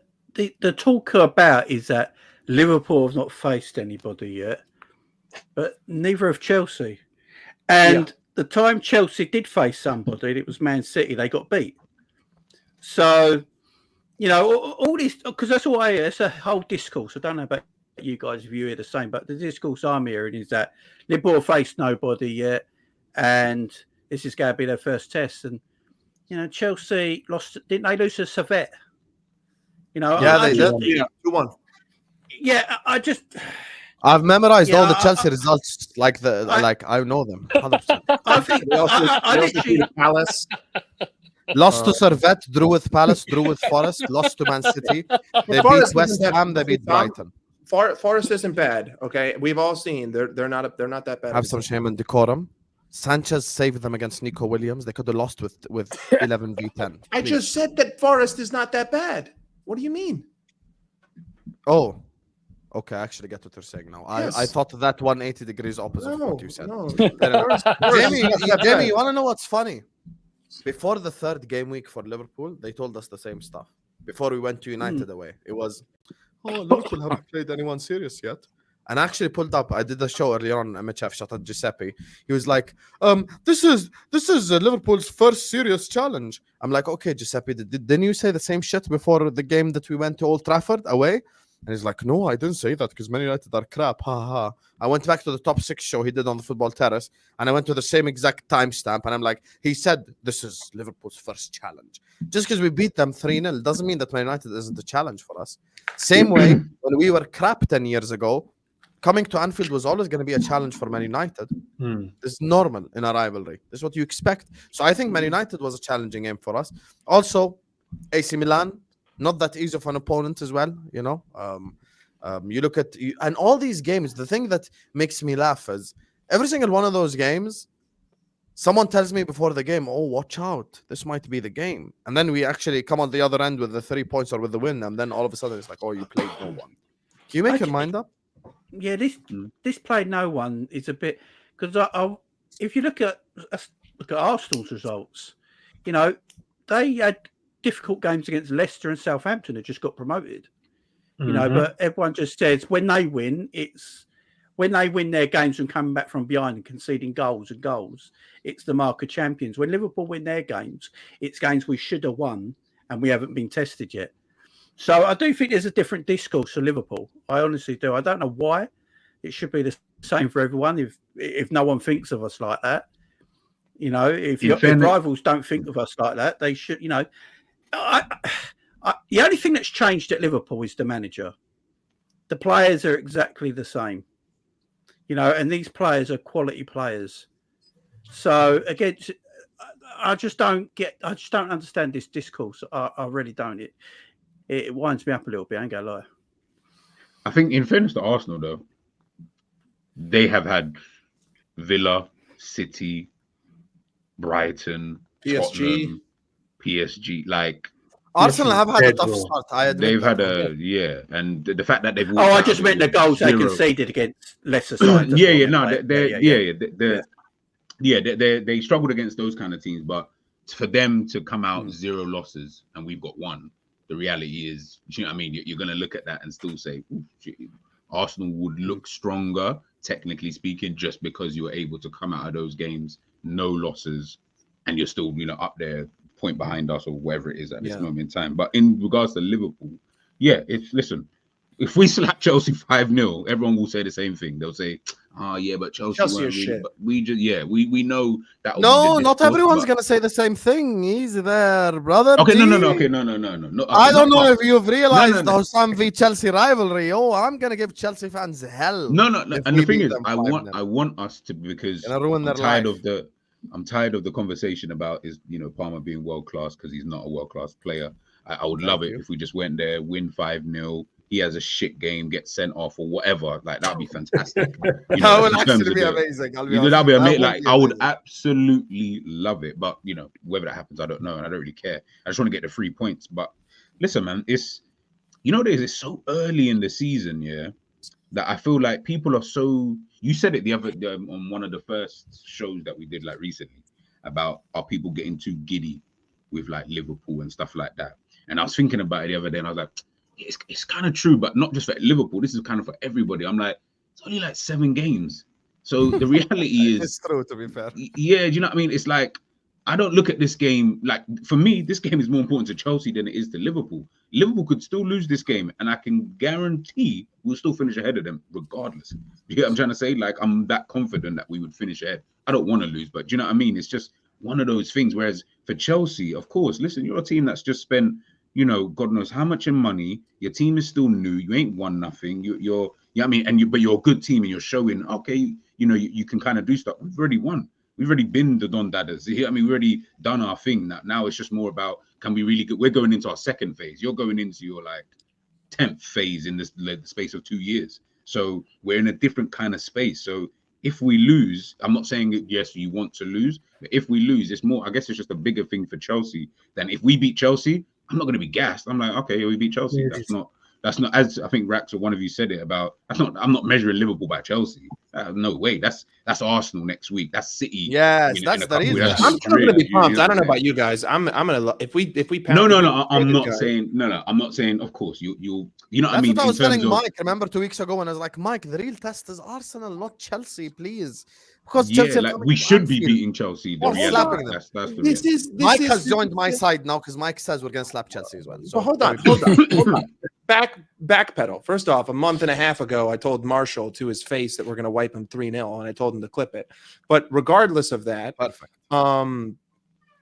talk about is that Liverpool have not faced anybody yet, but neither have Chelsea. And the time Chelsea did face somebody, it was Man City, they got beat. So, all this, because that's all it's a whole discourse. I don't know about you guys if you hear the same, but the discourse I'm hearing is that Liverpool faced nobody yet, and this is going to be their first test. And, Chelsea lost, didn't they lose to Servette? They did. Yeah, 2-1. Yeah, I've memorized all the Chelsea results, I know them. 100%. I think They also beat Palace. Lost to Servette, drew with Palace, drew with Forest, lost to Man City. They beat West Ham, they beat Brighton. Forest isn't bad, okay? We've all seen they're not that bad. Have some shame and decorum. Sanchez saved them against Nico Williams. They could have lost with 11v10. I just said that Forest is not that bad. What do you mean? Oh. Okay, I actually get what you're saying now. Yes. I thought that 180 degrees opposite of what you said. No. Jamie, you want to know what's funny? Before the 3rd game week for Liverpool, they told us the same stuff. Before we went to United away, it was, Liverpool haven't played anyone serious yet. And I actually pulled up. I did the show earlier on MHF. Shout out Giuseppe. He was like, "This is Liverpool's first serious challenge." I'm like, "Okay, Giuseppe, didn't you say the same shit before the game that we went to Old Trafford away?" And he's like, no, I didn't say that because Man United are crap. Ha ha. I went back to the top 6 show he did on the Football Terrace, and I went to the same exact timestamp, and I'm like, he said this is Liverpool's first challenge. Just because we beat them 3-0 doesn't mean that Man United isn't a challenge for us. Same way, when we were crap 10 years ago, coming to Anfield was always going to be a challenge for Man United. This is normal in a rivalry. This is what you expect. So I think Man United was a challenging game for us. Also, AC Milan, not that easy of an opponent as well, you know. You look at and all these games, the thing that makes me laugh is every single one of those games, someone tells me before the game, oh, watch out, this might be the game. And then we actually come on the other end with the 3 points or with the win, and then all of a sudden it's like, oh, you played no one. Can you make your mind up? Yeah, this played no one is a bit, because if you look at Arsenal's results, you know, they had difficult games against Leicester and Southampton, who just got promoted. You know, but everyone just says when they win, their games and coming back from behind and conceding goals, it's the mark of champions. When Liverpool win their games, it's games we should have won and we haven't been tested yet. So I do think there's a different discourse for Liverpool. I honestly do. I don't know why. It should be the same for everyone if no one thinks of us like that. You know, if rivals don't think of us like that, they should, you know. The only thing that's changed at Liverpool is the manager. The players are exactly the same, you know, and these players are quality players. So again, I just don't understand this discourse. I really don't. It winds me up a little bit. I ain't gonna lie. I think, in fairness to Arsenal, though, they have had Villa, City, Brighton, PSG, like. Arsenal have had a tough start. They've had and the fact that they've. I just meant the goals they conceded against Leicester side. They struggled against those kind of teams, but for them to come out 0 losses and we've got 1, the reality is, you know what I mean? You're going to look at that and still say Arsenal would look stronger, technically speaking, just because you were able to come out of those games, no losses, and you're still, you know, up there, point behind us or wherever it is at this moment in time. But in regards to Liverpool, listen, if we slap Chelsea 5-0, everyone will say the same thing. They'll say, but Chelsea weren't really shit. But we just, we know that. No, not everyone's gonna say the same thing. Easy there, brother. Okay, no. I don't know if you've realized the Husam v Chelsea rivalry. Oh, I'm gonna give Chelsea fans hell. No. And the thing is, I want us to, because I'm tired of the conversation about Palmer being world class, because he's not a world class player. I would love it if we just went there, win 5-0. He has a shit game, get sent off or whatever. Like, that'd be fantastic. That would actually be amazing. That'd be amazing. I would absolutely love it. But whether that happens, I don't know, and I don't really care. I just want to get the 3 points. But listen, man, it's so early in the season, that I feel like people are so. You said it the other day on one of the first shows that we did like recently about are people getting too giddy with like Liverpool and stuff like that. And I was thinking about it the other day, and I was like, it's kind of true, but not just for Liverpool. This is kind of for everybody. I'm like, it's only like 7 games. So the reality is, it's true, to be fair. Yeah, do you know what I mean? It's like, I don't look at this game, like, for me, this game is more important to Chelsea than it is to Liverpool. Liverpool could still lose this game, and I can guarantee we'll still finish ahead of them regardless. You get what I'm trying to say? Like, I'm that confident that we would finish ahead. I don't want to lose, but do you know what I mean? It's just one of those things. Whereas for Chelsea, of course, listen, you're a team that's just spent, God knows how much in money. Your team is still new. You ain't won nothing. You're I mean, but you're a good team, and you're showing, okay, you can kind of do stuff. We've already won. We've already been the Don Dadders. I mean, we've already done our thing. Now it's just more about, can we really we're going into our second phase. You're going into your 10th phase in the space of 2 years. So we're in a different kind of space. So if we lose, I'm not saying that, yes, you want to lose, but if we lose, it's more, I guess it's just a bigger thing for Chelsea than if we beat Chelsea. I'm not going to be gassed. I'm like, okay, we beat Chelsea. Yeah, that's not, as I think Rax or one of you said it about, I'm not measuring Liverpool by Chelsea. No way. That's Arsenal next week. That's City. Yes, that's the reason. I'm still going to be pumped. I don't know about you guys. I'm gonna, if we no. I'm not saying. Of course, you know what I mean. That's what I was telling Mike. Remember 2 weeks ago when I was like, Mike, the real test is Arsenal, not Chelsea, please. Because Chelsea, we should be beating Chelsea. The reality. That's the reality. Mike has joined my side now because Mike says we're going to slap Chelsea as well. So hold on. backpedal. First off, a month and a half ago, I told Marshall to his face that we're going to wipe him 3-0, and I told him to clip it. But regardless of that, Perfect.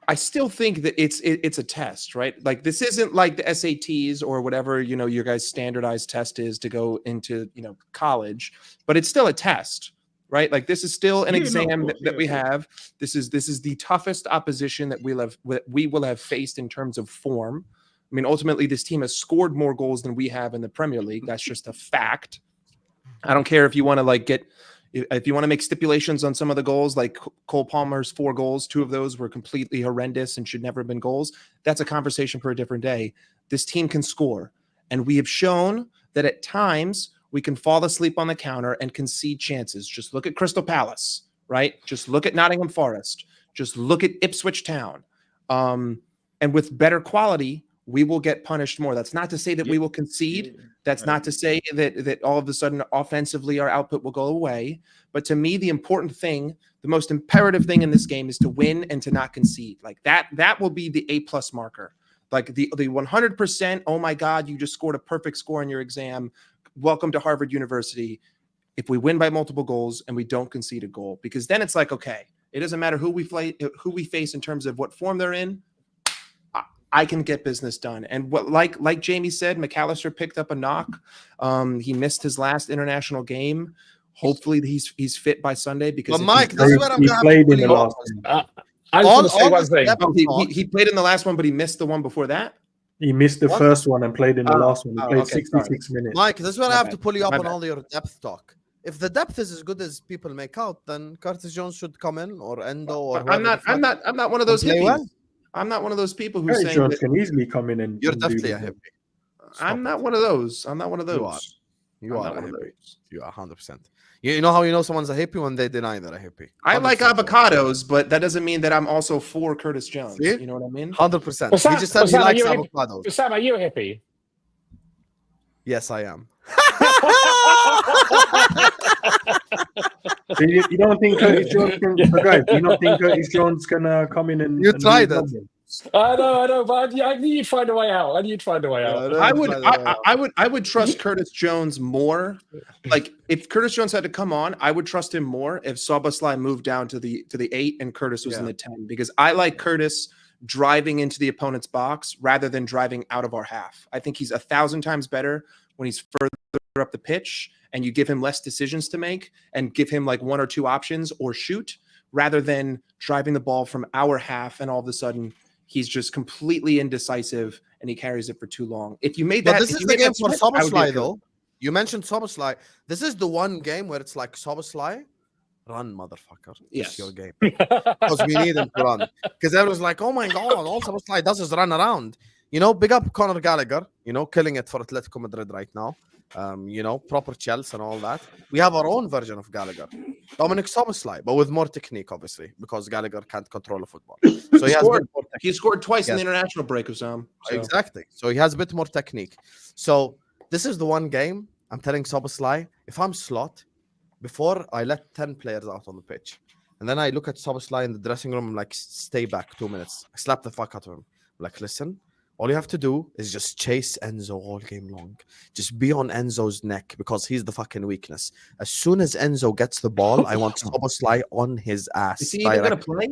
I still think that it's a test, right? Like this isn't like the SATs or whatever, your guys' standardized test is to go into, college, but it's still a test, right? Like this is still an exam that we have. This is the toughest opposition that we will have faced in terms of form. I mean, ultimately, this team has scored more goals than we have in the Premier League. That's just a fact. I don't care if you want to if you want to make stipulations on some of the goals, like Cole Palmer's 4 goals, 2 of those were completely horrendous and should never have been goals. That's a conversation for a different day. This team can score. And we have shown that at times we can fall asleep on the counter and concede chances. Just look at Crystal Palace, right? Just look at Nottingham Forest. Just look at Ipswich Town. And with better quality, we will get punished more. That's not to say that we will concede. That's not to say that all of a sudden offensively our output will go away. But to me, the important thing, the most imperative thing in this game is to win and to not concede. Like that will be the A+ marker. Like the 100%, oh my God, you just scored a perfect score in your exam. Welcome to Harvard University. If we win by multiple goals and we don't concede a goal, because then it's like, okay, it doesn't matter who we face in terms of what form they're in. I can get business done. And what, like Jamie said, McAllister picked up a knock. He missed his last international game. Hopefully he's fit by Sunday. Because Mike, this is what I'm going to last. I just want to say one thing. He played in the last one, but he missed the one before that. He missed the first one and played in the last one. He played 66 minutes. Mike, this is what I have to pull you up on all your depth talk. If the depth is as good as people make out, then Curtis Jones should come in, or Endo, or I'm not one of those hippies. Well. I'm not one of those people who say Jones can easily come in and you're definitely a hippie. I'm not one of those. I'm not one of those. You are a hippie. You are 100%. You know how you know someone's a hippie when they deny they're a hippie. I like avocados, but that doesn't mean that I'm also for Curtis Jones. See? You know what I mean? 100%. He just said he likes avocados. Sam, are you a hippie? Yes, I am. So you don't think Curtis Jones can? Guys, you don't think Curtis Jones can come in and? You tried it. I know, but I knew you'd find a way out. I would trust Curtis Jones more. Like if Curtis Jones had to come on, I would trust him more if Szoboszlai moved down to the 8 and Curtis was in the 10, because I like Curtis driving into the opponent's box rather than driving out of our half. I think he's 1,000 times better when he's further up the pitch and you give him less decisions to make and give him like 1 or 2 options or shoot, rather than driving the ball from our half and all of a sudden he's just completely indecisive and he carries it for too long. If you made that, but this is the game for Szoboszlai though. You mentioned Szoboszlai. This is the one game where it's like Szoboszlai, run, motherfucker. Yes. It's your game. Because we need him to run. Because everyone's like, oh my God, all Szoboszlai does is run around. Big up Conor Gallagher, killing it for Atletico Madrid right now. Proper Chelsea and all that. We have our own version of Gallagher. Dominic Szoboszlai, but with more technique, obviously, because Gallagher can't control a football. So he scored twice in the international break, Husam. So. Exactly. So he has a bit more technique. So this is the one game I'm telling Szoboszlai, if I'm Slot, before I let 10 players out on the pitch, and then I look at Szoboszlai in the dressing room, I'm like, stay back 2 minutes. I slap the fuck out of him. I'm like, listen, all you have to do is just chase Enzo all game long. Just be on Enzo's neck because he's the fucking weakness. As soon as Enzo gets the ball, I want Szoboszlai on his ass. Is he even going to play?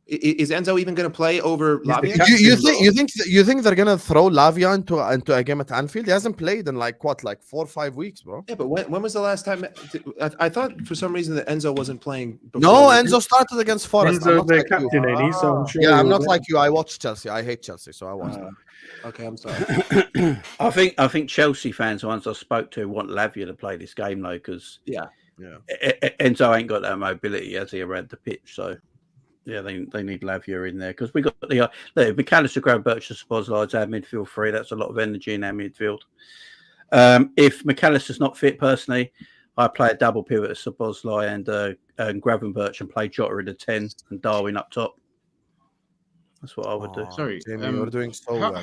Is Enzo even going to play over Lavia? You think they're going to throw Lavia into a game at Anfield? He hasn't played in like 4 or 5 weeks, bro. Yeah, but when was the last time? I thought for some reason that Enzo wasn't playing. No, Enzo started against Forest. Enzo's their captain, so I'm sure. Yeah, I'm not like you. I watch Chelsea. I hate Chelsea, so I watch them. Okay, I'm sorry. I think Chelsea fans, the ones I spoke to, want Lavia to play this game though, because Enzo ain't got that mobility as he around the pitch, so. Yeah, they need Lavia in there because we got the McAllister, Gravenberch, and Szoboszlai our midfield 3. That's a lot of energy in our midfield. If McAllister's not fit, personally, I play a double pivot of Szoboszlai and Gravenberch and play Jota in the 10 and Darwin up top. That's what I would do. Sorry, Jamie, you're doing so well.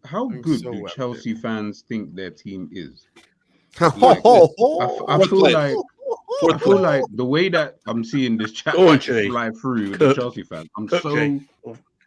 How good do Chelsea fans think their team is? I feel like the way that I'm seeing this chat fly through with the Chelsea fans,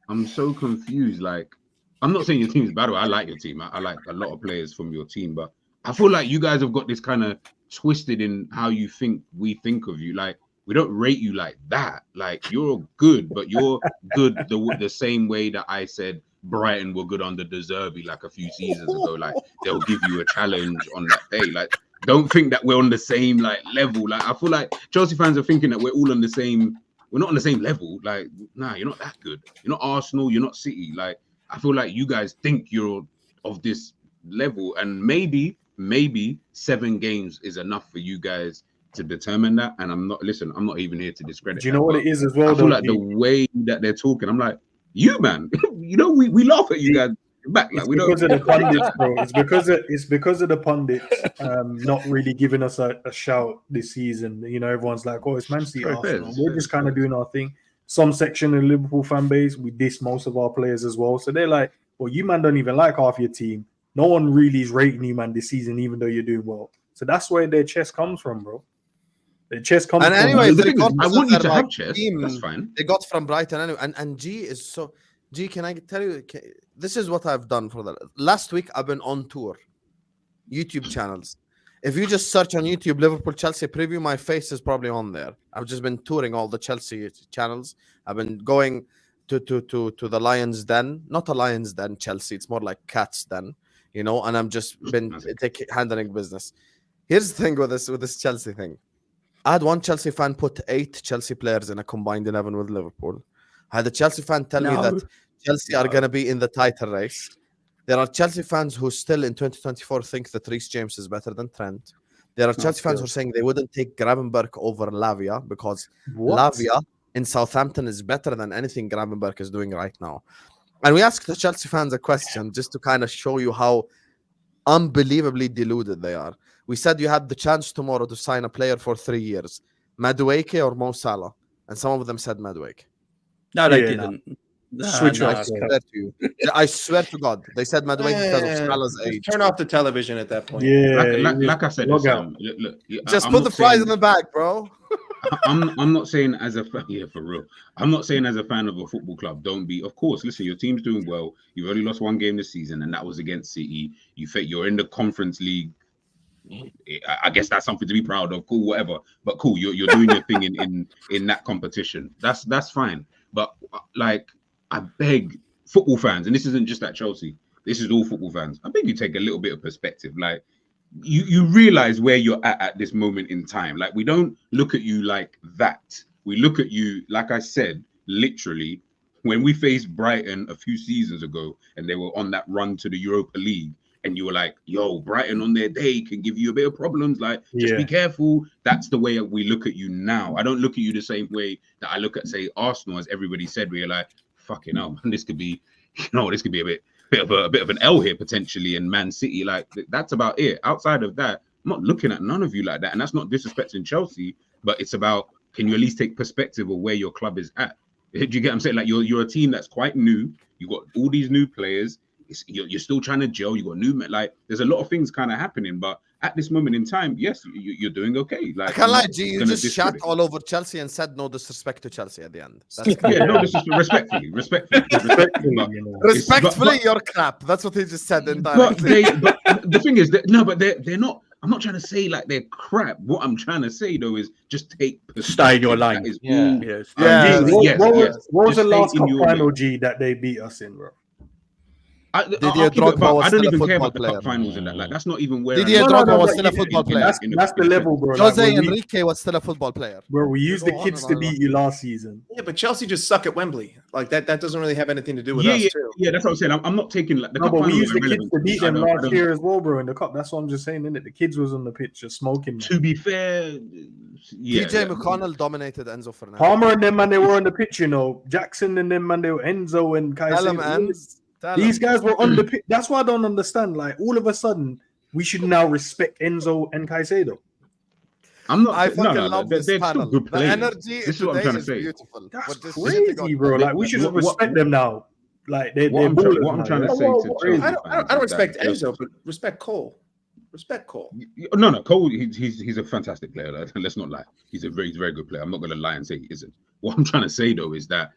I'm so confused. Like, I'm not saying your team's bad. I like your team. I like a lot of players from your team, but I feel like you guys have got this kind of twisted in how you think we think of you. Like, we don't rate you like that. Like, you're good, but you're good the same way that I said Brighton were good under De Zerbi like a few seasons ago. Like, they'll give you a challenge on that day. Like, don't think that we're on the same like level. Like, I feel like Chelsea fans are thinking that we're all on the same. We're not on the same level. Like, nah, you're not that good. You're not Arsenal. You're not City. Like, I feel like you guys think you're of this level, and maybe 7 games is enough for you guys to determine that. And I'm not even here to discredit. Do you know what it is as well? I feel like the way that they're talking, I'm like, you man, we laugh at you guys back. Like, we don't. Because of the pundits, bro. It's because of the pundits not really giving us a shout this season. Everyone's like, oh, it's Man City, Arsenal. We're just kind of doing our thing. Some section of the Liverpool fan base, we diss most of our players as well. So they're like, well, you man don't even like half your team. No one really is rating you, man, this season, even though you're doing well. So that's where their chest comes from, bro. Their chest comes and from. anyway, I want you to have chest. That's fine. They got from Brighton anyway. And G is so... G, can I tell you? This is what I've done for the last week. I've been on tour. YouTube channels. If you just search on YouTube Liverpool Chelsea preview, my face is probably on there. I've just been touring all the Chelsea channels. I've been going to the Lions Den, not a Lions Den Chelsea. It's more like Cats Den, and I'm just been handling business. Here's the thing with this Chelsea thing. I had one Chelsea fan put 8 Chelsea players in a combined 11 with Liverpool. I had a Chelsea fan tell me that Chelsea are going to be in the title race. There are Chelsea fans who still in 2024 think that Reece James is better than Trent. There are Chelsea fans who are saying they wouldn't take Gravenberch over Lavia because Lavia in Southampton is better than anything Gravenberch is doing right now. And we asked the Chelsea fans a question just to kind of show you how unbelievably deluded they are. We said you had the chance tomorrow to sign a player for 3 years, Madueke or Mo Salah, and some of them said Madueke. No, they didn't. Switch off. I swear to God, they said Madueke because of Salah's age. Turn off the television at that point. Yeah, like I said, look, just put the fries in the bag, bro. I'm not saying as a fan, for real. I'm not saying as a fan of a football club, don't be. Of course, listen, your team's doing well. You've only lost 1 game this season, and that was against City. You're in the Conference League. I guess that's something to be proud of. Cool, whatever. But cool, you're doing your thing in that competition. That's fine. But like, I beg football fans, and this isn't just at Chelsea. This is all football fans. I beg you take a little bit of perspective. Like, you realize where you're at this moment in time. Like, we don't look at you like that. We look at you, like I said, literally, when we faced Brighton a few seasons ago, and they were on that run to the Europa League. And you were like, yo, Brighton on their day can give you a bit of problems. Like, just be careful. That's the way we look at you now. I don't look at you the same way that I look at, say, Arsenal, as everybody said, where you're like, fucking hell, man, this could be, this could be a bit of an L here potentially in Man City. Like, that's about it. Outside of that, I'm not looking at none of you like that. And that's not disrespecting Chelsea, but it's about, can you at least take perspective of where your club is at? Do you get what I'm saying? Like, you're a team that's quite new. You got all these new players. You're still trying to gel. You got new, like, there's a lot of things kind of happening, but at this moment in time, yes, you're doing okay. Like, I can't lie, G, you just shot all over Chelsea and said no disrespect to Chelsea at the end. Respectfully, respectfully, you're crap. That's what he just said indirectly. But the thing is that they're not. I'm not trying to say like they're crap. What I'm trying to say though is just stay in your lane. What was the last cup final, G, that they beat us in, bro? I don't even care about the cup finals and that. Like, that's not even where Didier Drogba was still a football player. That's the level, bro. Jose Enrique was still a football player. Bro, we used the kids to beat you last season. Yeah, but Chelsea just suck at Wembley. Like, that doesn't really have anything to do with us, too. Yeah, that's what I'm saying. I'm not taking like the cup but finals. we used the kids to beat them last year as well, bro, in the cup. That's what I'm just saying, innit? The kids was on the pitch just smoking. To be fair, DJ McConnell dominated Enzo Fernandez. Palmer and them, man, they were on the pitch, Jackson and them, man, they were Enzo and Caicedo. These guys were on the pitch. That's why I don't understand. Like, all of a sudden, we should now respect Enzo and Caicedo. I'm not. I fucking love they're this panel. Good the energy this is what I'm trying to say. Beautiful. That's crazy, bro. Like, we should respect them now. Like, what I'm trying to say to Chelsea, I don't respect Enzo, but respect Cole. Respect Cole. No, Cole. He's a fantastic player. Let's not lie. He's a very, very good player. I'm not going to lie and say he isn't. What I'm trying to say though is that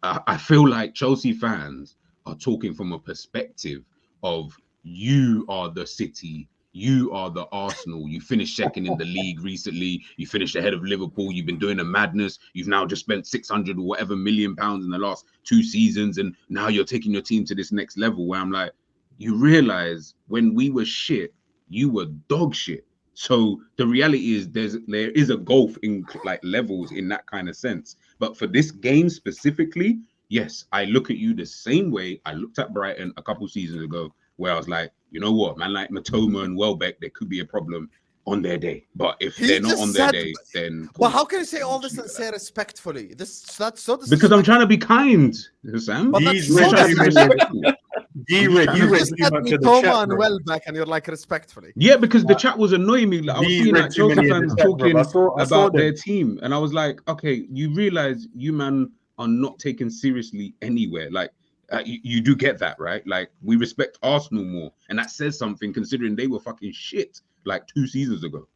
I feel like Chelsea fans are talking from a perspective of you are the City, you are the Arsenal, you finished second in the league recently, you finished ahead of Liverpool, you've been doing a madness, you've now just spent 600 or whatever million pounds in the last 2 seasons, and now you're taking your team to this next level, where I'm like, you realize when we were shit, you were dog shit. So the reality is there is a gulf in like levels in that kind of sense. But for this game specifically, yes, I look at you the same way I looked at Brighton a couple seasons ago, where I was like, you know what, man, like Matoma and Welbeck, there could be a problem on their day. But if they're not on their day, then well, how can you say all this and say respectfully? That's so because I'm trying to be kind, Sam. But He's that's so you read too much of the Toma chat, and bro. Welbeck, and you're like respectfully. Yeah, because the chat was annoying me. Like, I was He seeing read like too Chelsea many of fans the chat, bro. talking I saw about their them. team, and I was like, okay, you realize you man are not taken seriously anywhere. Like you do get that, right? Like we respect Arsenal more, and that says something considering they were fucking shit like 2 seasons ago,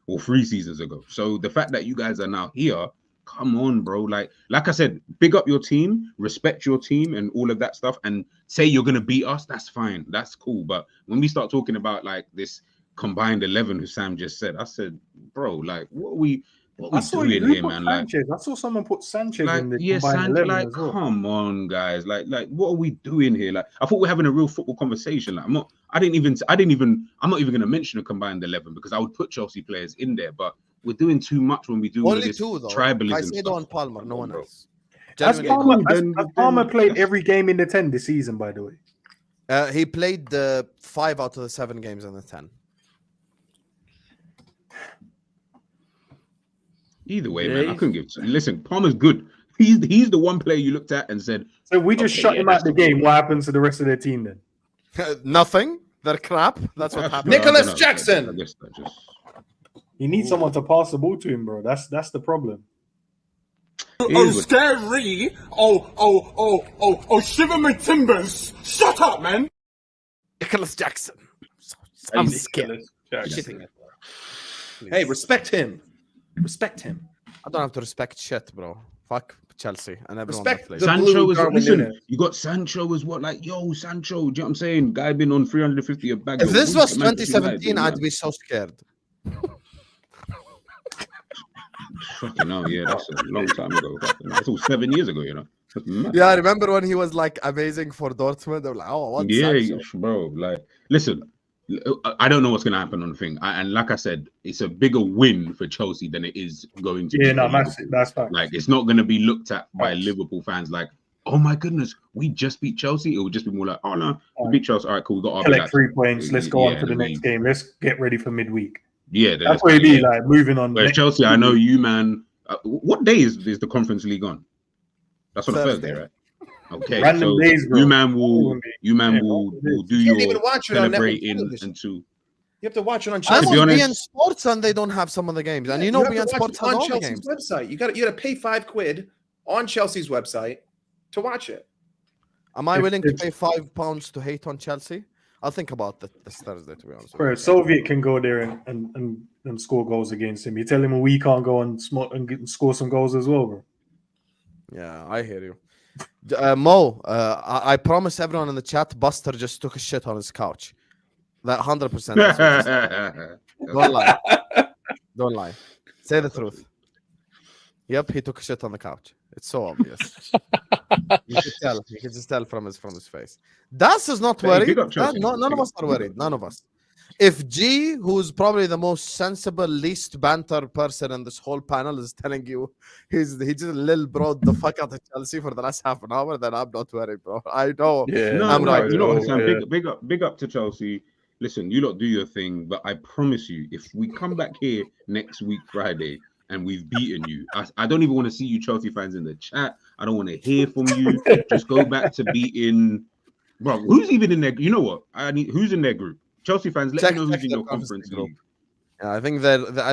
or 3 seasons ago. So the fact that you guys are now here, come on, bro. Like I said, big up your team, respect your team, and all of that stuff, and say you're gonna beat us. That's fine, that's cool. But when we start talking about like this combined 11, who Sam just said, I said, bro, like what are we doing here, man? Sanchez. I saw someone put Sanchez in the combined Sanchez, 11 like, as well. come on, guys, like, what are we doing here? Like, I thought we're having a real football conversation. Like, I'm not even gonna mention a combined 11 because I would put Chelsea players in there, but we're doing too much when we do all of this tribalism. I said on Palmer, no one else. Has Palmer played every game in the 10 this season, by the way? He played 5 out of the 7 games in the 10. Either way, man, I couldn't give. Listen, Palmer's good. He's the one player you looked at and said. So we just shut him out the game. What happens to the rest of their team then? Nothing. They're crap. That's what happened. Nicholas Jackson. I guess that just. You need someone to pass the ball to him, bro. That's the problem. Oh, scary. Oh, shiver my timbers. Shut up, man. Nicholas Jackson. I'm scared. Hey, respect him. Respect him. I don't have to respect shit, bro. Fuck Chelsea and everyone. Respect that plays. Sancho is listen. You got Sancho as what? Like, yo, Sancho. Do you know what I'm saying? Guy been on 350 a bag. If this was 2017, I'd be so scared. Fucking hell, yeah, that's a long time ago. That's all 7 years ago, you know. Yeah, I remember when he was like amazing for Dortmund. They were like, oh, what? Yeah, bro. Like, listen, I don't know what's gonna happen on the thing. And like I said, it's a bigger win for Chelsea than it is going to. Yeah, no, that's fine. Like, it's not gonna be looked at by Liverpool fans like, oh my goodness, we just beat Chelsea. It would just be more like, oh no, we beat Chelsea. All right, cool. We got our collect 3 points. Let's go on to the next game. Let's get ready for midweek. Yeah, that's what it'd be like. Moving on. Whereas Chelsea, I know you, man. What day is the Conference League on? That's on Thursday, right? Okay, random so days, bro. you man will do your celebrating until. You have to watch it on Chelsea. I watch BN Sports and they don't have some of the games, and you know BN Sports has all the games. Website. You got to pay £5 on Chelsea's website to watch it. Am I willing to pay £5 to hate on Chelsea? I'll think about that this Thursday, to be honest. Bro, Soviet can go there and score goals against him. You tell him we can't go and score some goals as well, bro. Yeah, I hear you. Mo, I promise everyone in the chat, Buster just took a shit on his couch. That 100%. Don't lie. Don't lie. Say the truth. Yep, he took a shit on the couch. It's so obvious. You can tell. You can just tell from his face. Das is not worried. None of us are worried. None of us. If G, who's probably the most sensible, least banter person in this whole panel, is telling you he just little bro the fuck out of Chelsea for the last half an hour, then I'm not worried, bro. I know. Yeah, I'm right. You know what, Sam? Big up to Chelsea. Listen, you lot do your thing, but I promise you, if we come back here next week Friday and we've beaten you, I don't even want to see you Chelsea fans in the chat. I don't want to hear from you. Just go back to beating. Bro, who's even in there? You know what? Who's in their group? Chelsea fans, let me know who's in your conference league. Yeah, I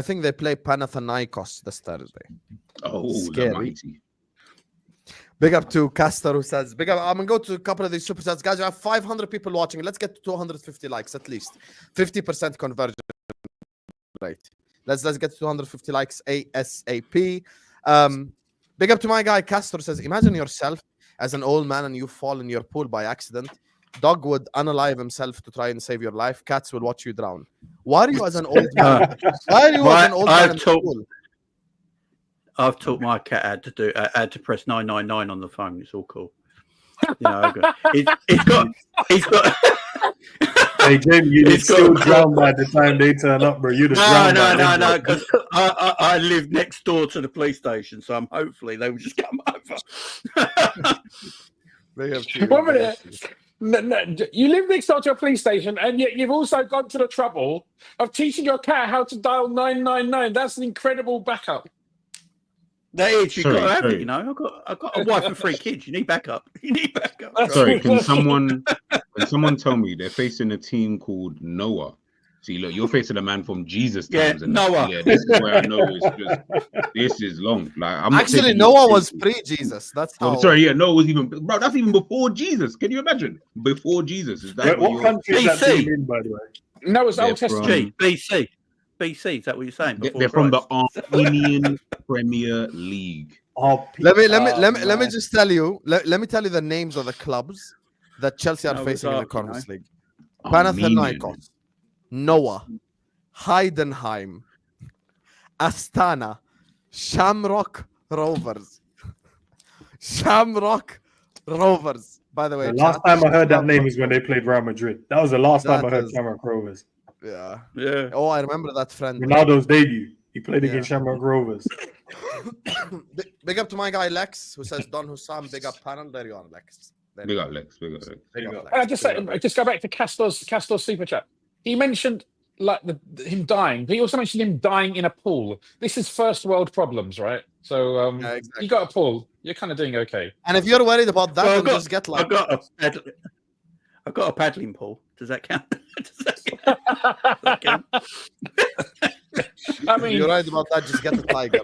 think they play Panathinaikos this Thursday. Oh, scary. Mighty. Big up to Castor who says, big up. I'm gonna go to a couple of these superchats, guys. We have 500 people watching. Let's get to 250 likes at least. 50% conversion rate. Let's get to 250 likes ASAP. Big up to my guy Castor says, imagine yourself as an old man and you fall in your pool by accident, dog would unalive himself to try and save your life. Cats will watch you drown. Why are you as an old man? Why are you as an old man in the pool? I've taught my cat how to press 999 on the phone. It's all cool. You know, he's got. Hey, Jamie, you'd still drown by the time they turn up, bro. You'd have drowned. No, because I live next door to the police station, so hopefully they will just come over. They have to. 1 minute. No, you live next door to a police station, and yet you've also gone to the trouble of teaching your cat how to dial 999. That's an incredible backup. That is, you've got to have it, you know. I've got a wife and 3 kids. You need backup. You need backup. Sorry, can someone tell me they're facing a team called Noah? See, look, you're facing a man from Jesus times. Yeah, Noah. Yeah, this is where I know it's just this is long. Like, I'm actually Noah was pre-Jesus. That's how. Oh, sorry, yeah, Noah was even, bro. That's even before Jesus. Can you imagine? Before Jesus, is that what country is that team in, by the way? No, it's Old Testament. BC. BC, is that what you're saying? They're from the Armenian Premier League. Let me just tell you. Let me tell you the names of the clubs that Chelsea are facing in the Conference League: Panathinaikos, Noah, Heidenheim, Astana, Shamrock Rovers. Shamrock Rovers. By the way, the last time I heard that name is when they played Real Madrid. That was the last time I heard Shamrock Rovers. Yeah. Oh, I remember that friend. Ronaldo's debut. He played against Shamrock Rovers. Big up to my guy Lex, who says Don Husam. Big up panel. There you are, Lex. Big up Lex. Just go back to Castor's super chat. He mentioned like him dying. He also mentioned him dying in a pool. This is first world problems, right? So exactly. You got a pool. You're kind of doing okay. And if you're worried about that, just get like. I've got a paddling pool. Does that count? I mean, if you're right about that, just get the Tiger.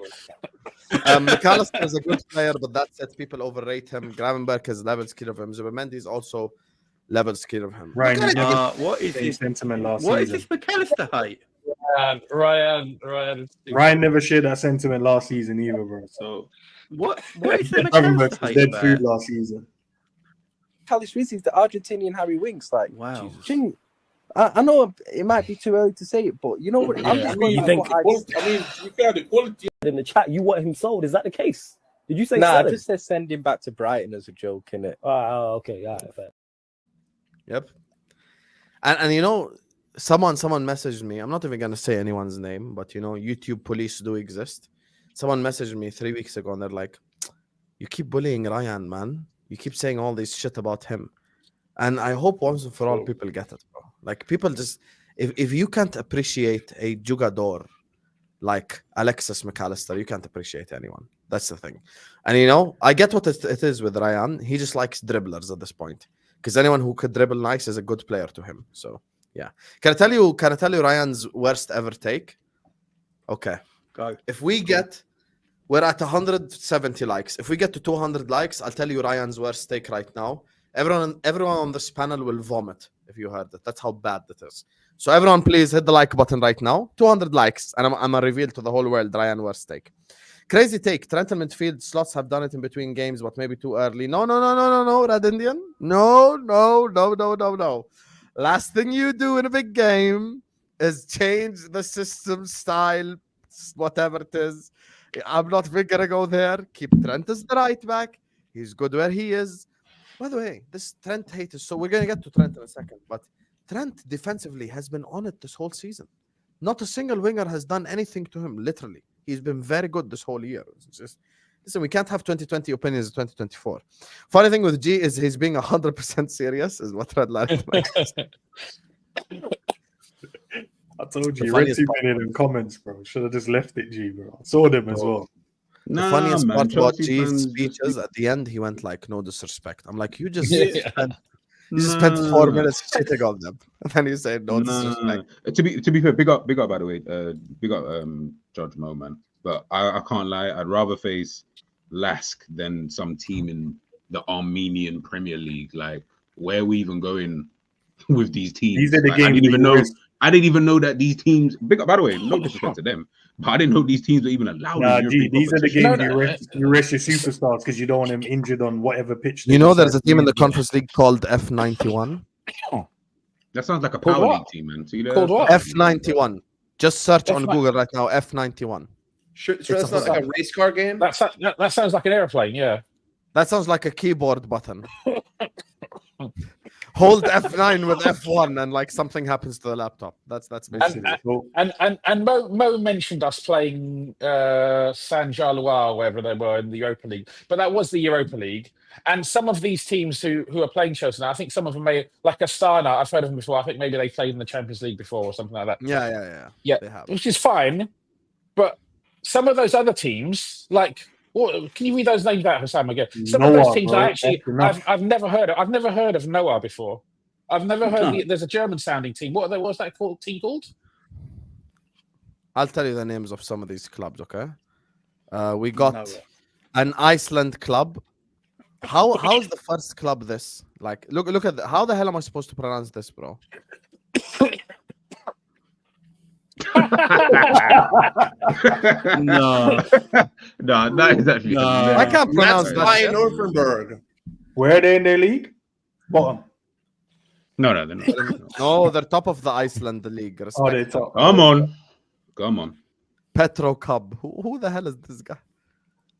McAllister is a good player, but that said, people overrate him. Gravenberch is level skill of him. Zubimendi is also level skill of him. Ryan, what is his sentiment last What season? is this McAllister hate? Ryan never shared that sentiment last season either, bro. So what is the McAllister hate dead about? food last season. Calish is the Argentinian Harry Winks. Like, wow. I know it might be too early to say it, but you know what? I'm just going to be fair, the quality in the chat, you want him sold. Is that the case? Did you say I just said send him back to Brighton as a joke, innit? Oh, okay. Yeah, fair. Yep. And you know, someone messaged me. I'm not even going to say anyone's name, but you know, YouTube police do exist. Someone messaged me 3 weeks ago and they're like, you keep bullying Ryan, man. You keep saying all this shit about him. And I hope once and for all people get it, bro. Like, people just, if you can't appreciate a jugador like Alexis McAllister, you can't appreciate anyone. That's the thing. And you know, I get what it is with Ryan. He just likes dribblers at this point. Because anyone who could dribble nice is a good player to him. So yeah. Can I tell you Ryan's worst ever take? Okay. Go. If we're at 170 likes. If we get to 200 likes, I'll tell you Ryan's worst take right now. Everyone on this panel will vomit if you heard it. That's how bad it is. So everyone, please hit the like button right now. 200 likes, and I'm gonna reveal to the whole world Ryan worst take. Crazy take. Trent and midfield slots have done it in between games, but maybe too early. No, Red Indian. No. Last thing you do in a big game is change the system style, whatever it is. I'm not gonna go there. Keep Trent as the right back. He's good where he is. By the way, this Trent hate is so. We're gonna get to Trent in a second, but Trent defensively has been on it this whole season. Not a single winger has done anything to him. Literally, he's been very good this whole year. It's just, listen, we can't have 2020 opinions of 2024. Funny thing with G is he's being 100% serious. Is what Red Line. I told you, read too many of them comments, bro. Should have just left it, G, bro. I saw them as well. The funniest part about G's speeches at the end, he went like, "No disrespect." I'm like, you just spent 4 minutes shitting on them, and then you say no disrespect. To be fair, big up by the way, big up Judge Mo, man. But I can't lie, I'd rather face Lask than some team in the Armenian Premier League. Like, where are we even going with these teams? These are the like, games I didn't even know that these teams. Big up, by the way, no disrespect to them, but I didn't know these teams were even allowed. Nah, G, these are the games you rest your superstars because you don't want them injured on whatever pitch. You know, there's a team in the Conference League called F91. That sounds like a power league team, man. See Called what? F91. Just search on Google right now. F91. Sure, that's not like a race car game. That sounds like an airplane. Yeah. That sounds like a keyboard button. Hold F9 with F1 and like something happens to the laptop. That's basically it. And Mo mentioned us playing San Jalois or wherever they were in the Europa League, but that was the Europa League. And some of these teams who are playing Chelsea now, I think some of them may, like Astana, I've heard of them before. I think maybe they played in the Champions League before or something like that. Yeah. They have. Which is fine, but some of those other teams, like. Can you read those names out, Husam, again? Some of those teams I've never heard of. I've never heard of Noah before. I've never heard. There's a German-sounding team. What's that team called? I'll tell you the names of some of these clubs. Okay, we got an Iceland club. How's the first club this? Like, look at how the hell am I supposed to pronounce this, bro? No, that is actually. I can't pronounce that. Northenberg. Where are they in their league? Bottom. No, they're not. No, they're top of the Iceland league. Oh, they're top. Come on. Petro Cub. Who the hell is this guy?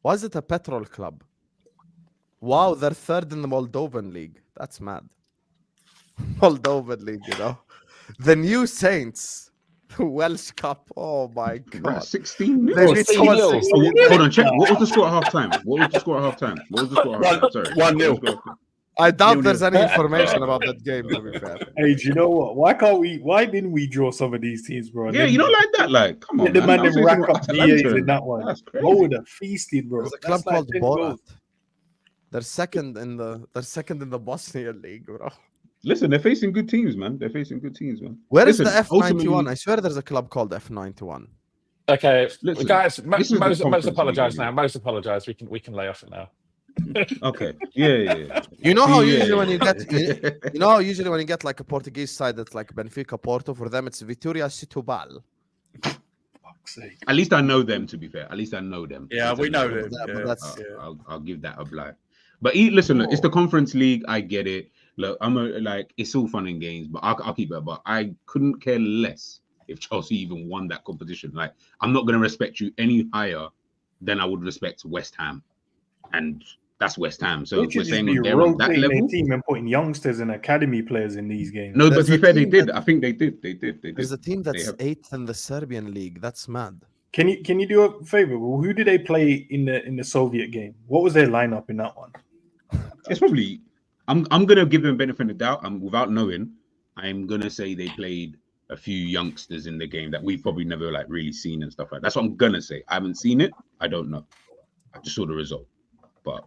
Why is it a petrol club? Wow, they're third in the Moldovan league. That's mad. Moldovan league, you know. The New Saints. Welsh Cup. Oh my god. 16 Hold on, check. What was the score at halftime? Sorry. 1-0. I doubt there's any information about that game, to be fair. Hey, do you know what? Why didn't we draw some of these teams, bro? Yeah, you don't like that. Like, come on. The man them rack up DAs in that one. That's crazy. What would have feasted, bro? There's a club called Borat. They're second in the Bosnian league, bro. Listen, they're facing good teams, man. Where is the F91? I swear there's a club called F91. Okay, listen, guys, most apologize now. Most apologize. We can lay off it now. Okay. Yeah. You know how usually when you get like a Portuguese side that's like Benfica, Porto, for them it's Vitória Setúbal. At least I know them. To be fair, at least I know them. Yeah, we know them. I'll give that a blight. But listen, it's the Conference League. I get it. Look, it's all fun and games, but I'll keep it. But I couldn't care less if Chelsea even won that competition. Like, I'm not going to respect you any higher than I would respect West Ham, and that's West Ham. So we're saying they're on that level. Team and putting youngsters and academy players in these games. No, but to be fair, they did. I think they did. There's a team that's 8th in the Serbian league. That's mad. Can you do a favor? Who did they play in the Soviet game? What was their lineup in that one? It's probably. I'm gonna give them benefit of the doubt. Without knowing, I'm gonna say they played a few youngsters in the game that we've probably never like really seen and stuff like that. That's what I'm gonna say. I haven't seen it. I don't know. I just saw the result, but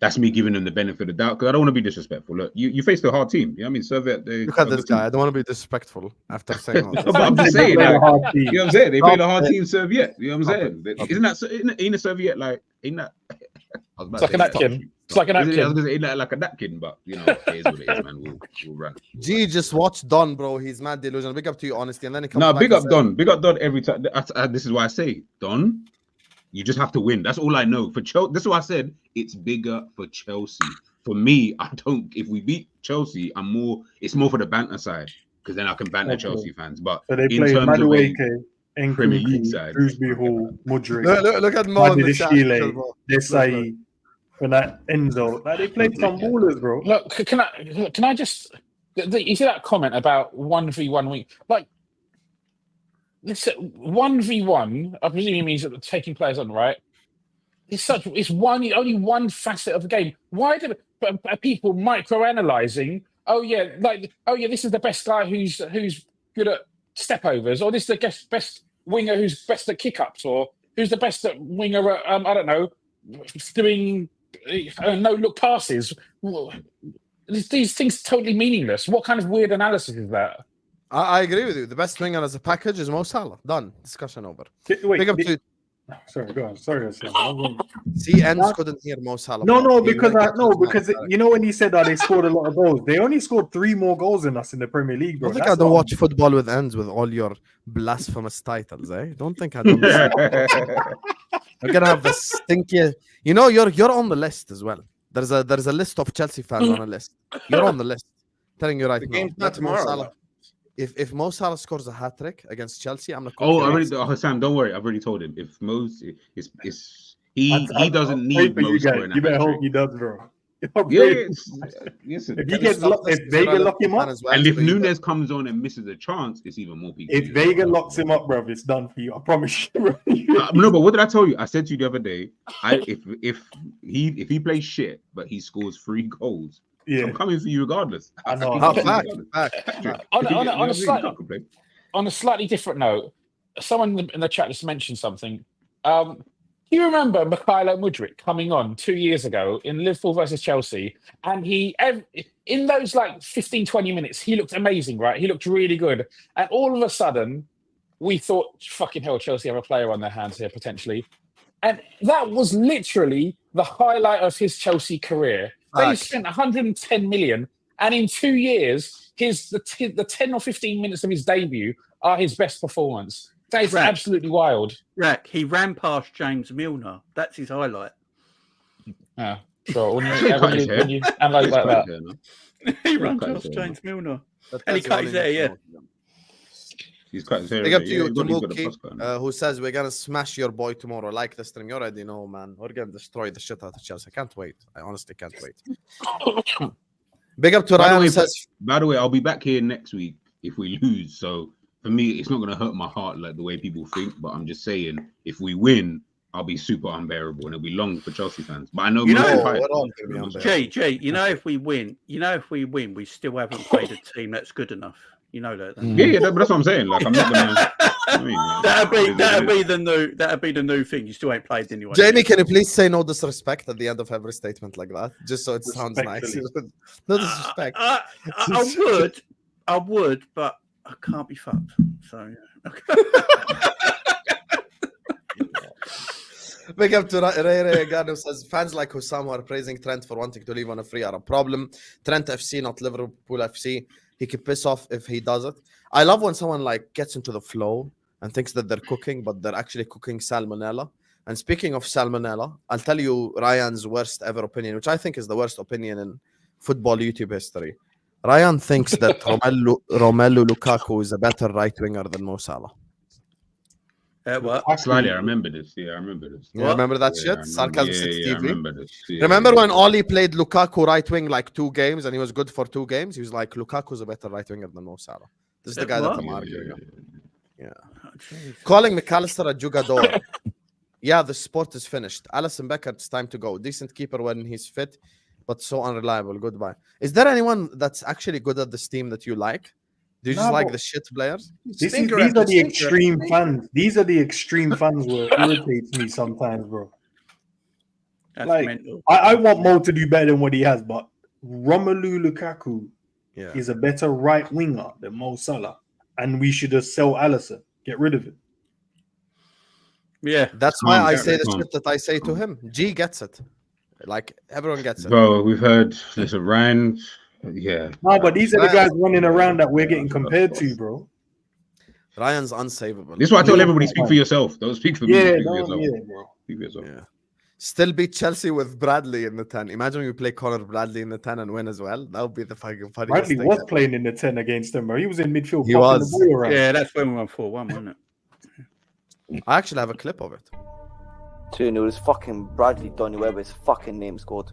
that's me giving them the benefit of the doubt because I don't want to be disrespectful. Look, you faced a hard team. I mean, Soviet. Look at this guy. I don't want to be disrespectful after saying all this. But I'm just saying, like, you know what I'm saying? They played a hard team, Soviet. You know what I'm saying? Isn't a Soviet like? Ain't that? It's like a napkin. It's like a napkin. I was gonna say like a napkin, but you know, it is what it is, man. We'll run. G, just watch Don, bro. He's mad delusional. Big up to you, honesty, and then he comes. No, big up Don. Big up Don every time. This is why I say, Don, you just have to win. That's all I know. For Chelsea, this is why I said it's bigger for Chelsea. For me, I don't. If we beat Chelsea, it's more for the banter side because then I can banter Chelsea fans. But so they in play terms of Premier League side, Dewsbury Hall, Mudryk. Look at Mo in the chat. Desai, and that Enzo. Like, they played some ballers, bro. Look, can I just? You see that comment about 1v1 week? Like, this 1v1. I presume he means that taking players on, right? It's only one facet of the game. Why are people microanalyzing? This is the best guy who's good at stepovers, or this is the best winger who's best at kick-ups, or who's the best at winger at I don't know, doing no-look passes. These things are totally meaningless. What kind of weird analysis is that? I agree with you. The best winger as a package is Mo Salah. Done. Discussion over. Wait, Sorry, go on. Sorry, Husam. See, Endz couldn't hear Mo Salah. No, because when he said that they scored a lot of goals, they only scored 3 more goals than us in the Premier League, bro. Don't think I don't watch football with Endz with all your blasphemous titles, eh? Don't think I don't. We're gonna have the stinky. You know, you're on the list as well. There's a list of Chelsea fans on a list. You're on the list. Telling you right now. Game's not tomorrow. If Mo Salah scores a hat trick against Chelsea, I'm not. Sam, don't worry. I've already told him. If Mo's he doesn't need Mo scoring. You better hope he does, bro. Listen, if Vega lock him up, and if Nunes comes on and misses a chance, it's even more people. If Vega locks him up, bro, it's done for you. I promise you. No, but what did I tell you? I said to you the other day, if he plays shit, but he scores 3 goals. Yeah. I'm coming for you regardless. I know. On a slightly different note, someone in the chat just mentioned something. Do you remember Mikhailo Mudryk coming on 2 years ago in Liverpool versus Chelsea? And he, in those like 15, 20 minutes, he looked amazing, right? He looked really good. And all of a sudden, we thought, fucking hell, Chelsea have a player on their hands here, potentially. And that was literally the highlight of his Chelsea career. They spent 110 million, and in 2 years, the 10 or 15 minutes of his debut are his best performance. That is absolutely wild. Rack, he ran past James Milner. That's his highlight. Yeah, sure. When you analyze like that. He ran past James Milner. And he cut his hair, yeah. He's cut his hair. Big up to you, Tumuki, who says we're gonna smash your boy tomorrow. Like the stream, you already know, man. We're gonna destroy the shit out of Chelsea. I can't wait. I honestly can't wait. Big up to Ryan. By the way, I'll be back here next week if we lose. So for me, it's not gonna hurt my heart like the way people think. But I'm just saying, if we win, I'll be super unbearable, and it'll be long for Chelsea fans. But I know, Jay, you know, if we win, we still haven't played a team that's good enough. You know that. Yeah, but that's what I'm saying. Like, I'm not gonna. That'd be the new thing. You still ain't played anyway. Jamie, can you please say no disrespect at the end of every statement like that, just so it sounds nice? No disrespect. I would, but I can't be fucked. So. Big up to Ray again, who says fans like Husam who are praising Trent for wanting to leave on a free are a problem. Trent FC, not Liverpool FC. He could piss off if he does it. I love when someone like gets into the flow and thinks that they're cooking, but they're actually cooking salmonella. And speaking of salmonella, I'll tell you Ryan's worst ever opinion, which I think is the worst opinion in football YouTube history. Ryan thinks that Romelu Lukaku is a better right winger than Mo Salah. What? Slightly, I remember this. Yeah, I remember this. You remember that shit? Sarcasm TV. I remember this. Remember when Oli played Lukaku right wing like 2 games and he was good for 2 games? He was like, Lukaku's a better right winger than Mo Salah. This is the guy that I'm arguing. Yeah. Calling McAllister a jugador. Yeah, the sport is finished. Alisson Becker, it's time to go. Decent keeper when he's fit, but so unreliable. Goodbye. Is there anyone that's actually good at this team that you like? Do you just like the shit players? These are the extreme fans. These are the extreme fans who irritates me sometimes, bro. Like, I want Mo to do better than what he has, but Romelu Lukaku is a better right winger than Mo Salah, and we should just sell Alisson. Get rid of him. Yeah, that's why I say the shit that I say to him. G gets it. Like, everyone gets it. Bro, we've heard listen, Ryan. Yeah. No, but these are the guys running around that we're getting compared to, bro. Ryan's unsavable. This is why I tell everybody, speak for yourself. Don't speak for me. Yeah, speak for yourself. Bro. Speak for yourself. Yeah. Still beat Chelsea with Bradley in the 10. Imagine we play Conor Bradley in the 10 and win as well. That would be the fucking funniest Bradley thing was playing in the 10 against them, bro. He was in midfield. He was. The ball around. Yeah, that's when we won 4-1, wasn't it? I actually have a clip of it. 2-0, this fucking Bradley done whoever his fucking name scored.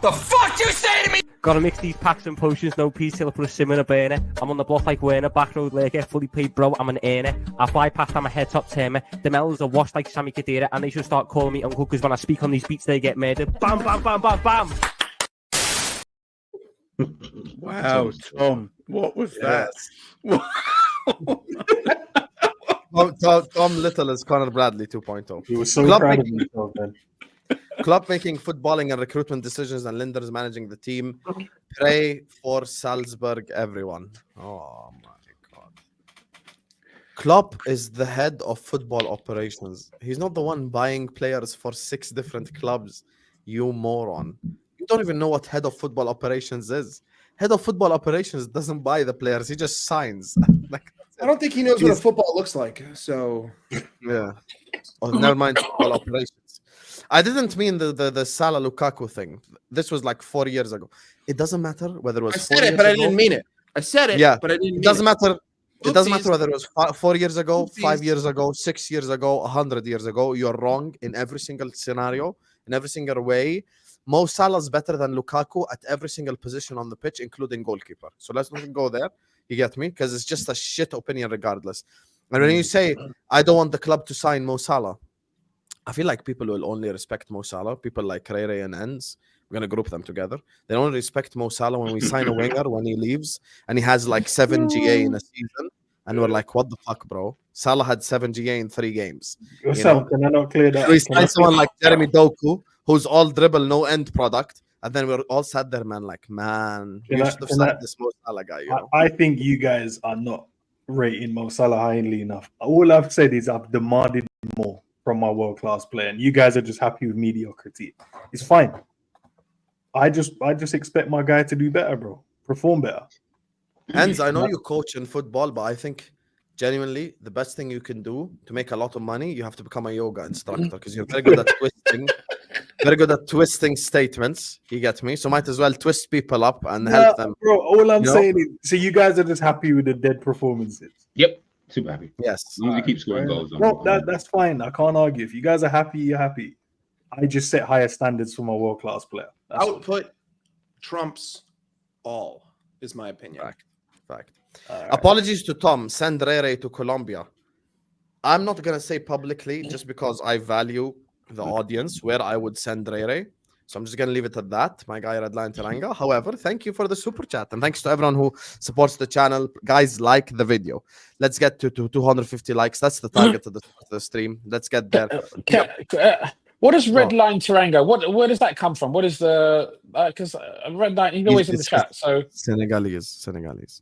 The fuck you say to me? Gotta mix these packs and potions, no peace till I put a sim in a burner. I'm on the block like Werner, back road Laker, fully paid bro, I'm an earner. I fly past, I'm a head top tamer. The melons are washed like Sammy Khedira, and they should start calling me uncle, because when I speak on these beats, they get murdered. Bam, bam, bam, bam, bam! Wow, Tom, what was that? Tom Little is Conor Bradley 2.0. He was so proud of himself, man. Klopp making footballing and recruitment decisions, and Linder's managing the team. Pray for Salzburg, everyone. Oh my God. Klopp is the head of football operations. He's not the one buying players for 6 different clubs. You moron. You don't even know what head of football operations is. Head of football operations doesn't buy the players. He just signs. Like, I don't think he knows what a football looks like. So yeah. Oh, never mind football operations. I didn't mean the Salah Lukaku thing. This was like 4 years ago. It doesn't matter whether it was. I said it, but I didn't mean it. I said it, but I didn't. It doesn't matter. It doesn't matter Oopsies. whether it was 4 years ago, Oopsies. 5 years ago, 6 years ago, 100 years ago. You're wrong in every single scenario, in every single way. Mo Salah's better than Lukaku at every single position on the pitch, including goalkeeper. So let's not go there. You get me? Because it's just a shit opinion regardless. And when you say, I don't want the club to sign Mo Salah, I feel like people will only respect Mo Salah. People like Ray and Endz. We're going to group them together. They only respect Mo Salah when we sign a winger when he leaves and he has like 7 GA in a season. And we're like, what the fuck, bro? Salah had 7 GA in 3 games. Husam, can I not clear that? We signed someone like Jeremy Doku, who's all dribble, no end product. And then we're all sat there, man, like, man, you should have signed this Mo Salah guy. You know? I think you guys are not rating Mo Salah highly enough. All I've said is I've demanded more from my world-class player. And you guys are just happy with mediocrity. It's fine. I just expect my guy to do better, bro. Perform better. Endz, I know you coach in football, but I think genuinely the best thing you can do to make a lot of money, you have to become a yoga instructor because you're very good at twisting statements. You get me? So might as well twist people up and help them. Bro, all I'm saying is, so you guys are just happy with the dead performances. Yep, super happy. Yes. As long as he keeps scoring goals. No, that's fine. I can't argue. If you guys are happy, you're happy. I just set higher standards for my world-class player. That's output trumps all, is my opinion. Fact. Apologies to Tom. Send Rere to Colombia. I'm not going to say publicly just because I value the audience where I would send Rere. So I'm just going to leave it at that. My guy, Redline Teranga. However, thank you for the super chat. And thanks to everyone who supports the channel. Guys, like the video. Let's get to 250 likes. That's the target of the stream. Let's get there. What does Red Line Taranga? Where does that come from? What is the because Red Line? He's always in the chat. So Senegalese.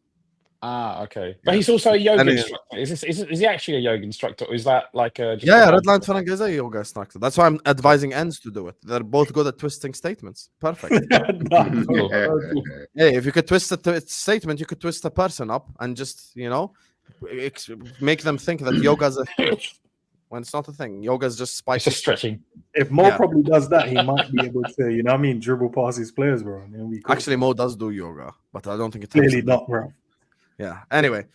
Ah, okay. But he's also a yoga instructor. Is he actually a yoga instructor, or is that like a? Red Line Taranga is a yoga instructor. That's why I'm advising Endz to do it. They're both good at twisting statements. Perfect. Hey, if you could twist a statement, you could twist a person up and just make them think that yoga's a thing. When it's not a thing, yoga's just spicy. It's stretching. If Mo probably does that, he might be able to, dribble past his players, bro. Actually, Mo does do yoga, but I don't think it's clearly not, bro. Yeah. Anyway,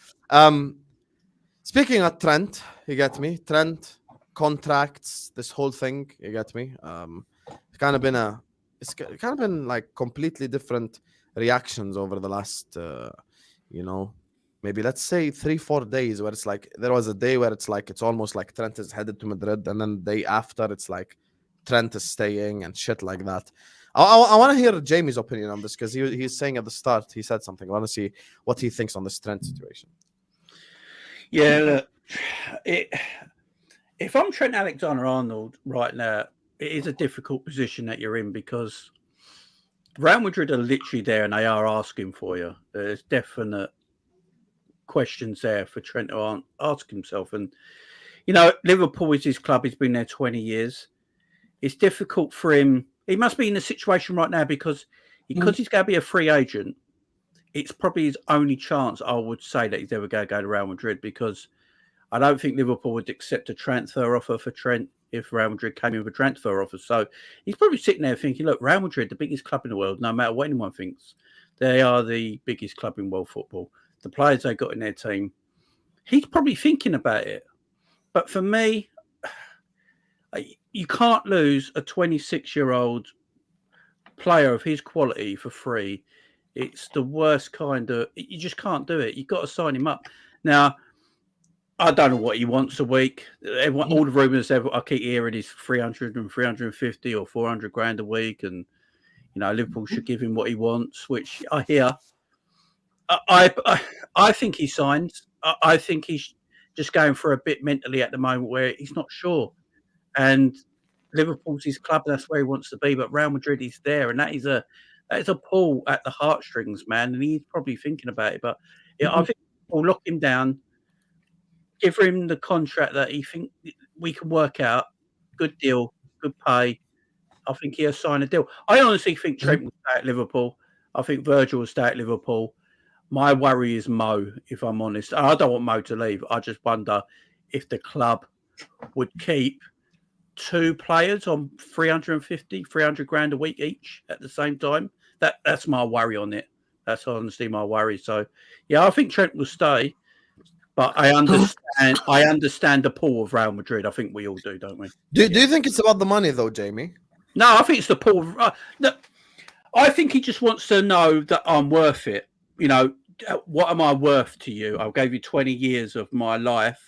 speaking of Trent, you get me. Trent contracts, this whole thing, you get me. It's kind of been like completely different reactions over the last, maybe let's say 3-4 days where it's like there was a day where it's like it's almost like Trent is headed to Madrid, and then the day after it's like Trent is staying and shit like that. I want to hear Jamie's opinion on this because he's saying at the start he said something. I want to see what he thinks on this Trent situation. Yeah, look, if I'm Trent Alexander-Arnold right now, it is a difficult position that you're in because Real Madrid are literally there and they are asking for you. There's definite questions there for Trent to ask himself. And, Liverpool is his club. He's been there 20 years. It's difficult for him. He must be in a situation right now because he's going to be a free agent. It's probably his only chance, I would say, that he's ever going to go to Real Madrid because I don't think Liverpool would accept a transfer offer for Trent if Real Madrid came in with a transfer offer. So he's probably sitting there thinking, look, Real Madrid, the biggest club in the world, no matter what anyone thinks, they are the biggest club in world football. The players they got in their team, he's probably thinking about it. But for me, you can't lose a 26-year-old player of his quality for free. It's the worst kind of... You just can't do it. You've got to sign him up. Now, I don't know what he wants a week. All the rumours I keep hearing is 300 and 350 or 400 grand a week. And, Liverpool should give him what he wants, which I hear. I think he signs. I think he's just going for a bit mentally at the moment where he's not sure. And Liverpool's his club, that's where he wants to be. But Real Madrid is there, and that is a pull at the heartstrings, man. And he's probably thinking about it. But I think we'll lock him down. give him the contract that he think we can work out. Good deal, good pay. I think he'll sign a deal. I honestly think Trent will stay at Liverpool. I think Virgil will stay at Liverpool. My worry is Mo, if I'm honest. I don't want Mo to leave. I just wonder if the club would keep 2 players on 300 grand a week each at the same time. That's my worry on it. That's honestly my worry. So, yeah, I think Trent will stay. But I understand the pull of Real Madrid. I think we all do, don't we? Do you think it's about the money, though, Jamie? No, I think it's the pull. I think he just wants to know that I'm worth it. You know, what am I worth to you? I gave you 20 years of my life.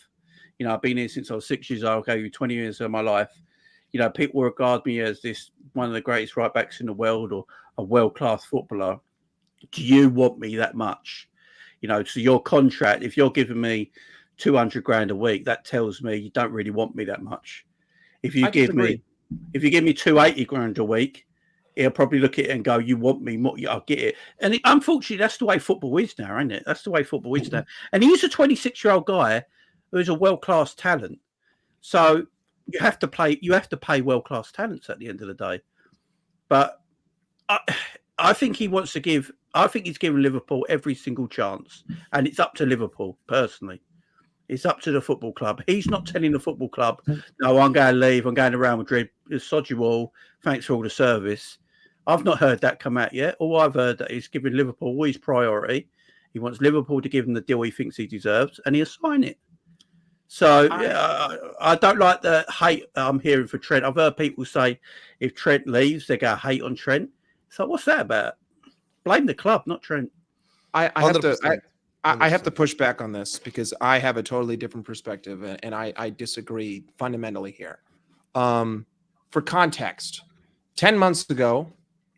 You know, I've been here since I was 6 years old. I gave you 20 years of my life. You know, people regard me as one of the greatest right backs in the world or a world-class footballer. Do you want me that much? You know, so your contract, if you're giving me 200 grand a week, that tells me you don't really want me that much. If you give me 280 grand a week, he'll probably look at it and go, you want me more, I'll get it. And unfortunately, that's the way football is now, isn't it? That's the way football is now. And he's a 26-year-old guy who's a world-class talent. So you have to pay world-class talents at the end of the day. But I think he wants to give. I think he's giving Liverpool every single chance, and it's up to Liverpool personally. It's up to the football club. He's not telling the football club, "No, I'm going to leave. I'm going to Real Madrid. Sod you all. Thanks for all the service." I've not heard that come out yet. All I've heard that he's giving Liverpool all his priority. He wants Liverpool to give him the deal he thinks he deserves, and he'll sign it. So I don't like the hate I'm hearing for Trent. I've heard people say if Trent leaves, they're going to hate on Trent. So what's that about? Blame the club, not Trent. I have to push back on this because I have a totally different perspective, and I disagree fundamentally here. For context, 10 months ago,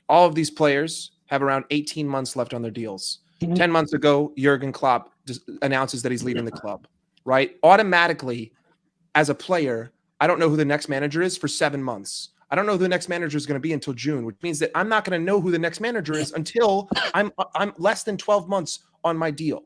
all of these players have around 18 months left on their deals. 10 months ago, Jurgen Klopp announces that he's leaving the club, right? Automatically, as a player, I don't know who the next manager is for 7 months. I don't know who the next manager is going to be until June, which means that I'm not going to know who the next manager is until I'm less than 12 months on my deal.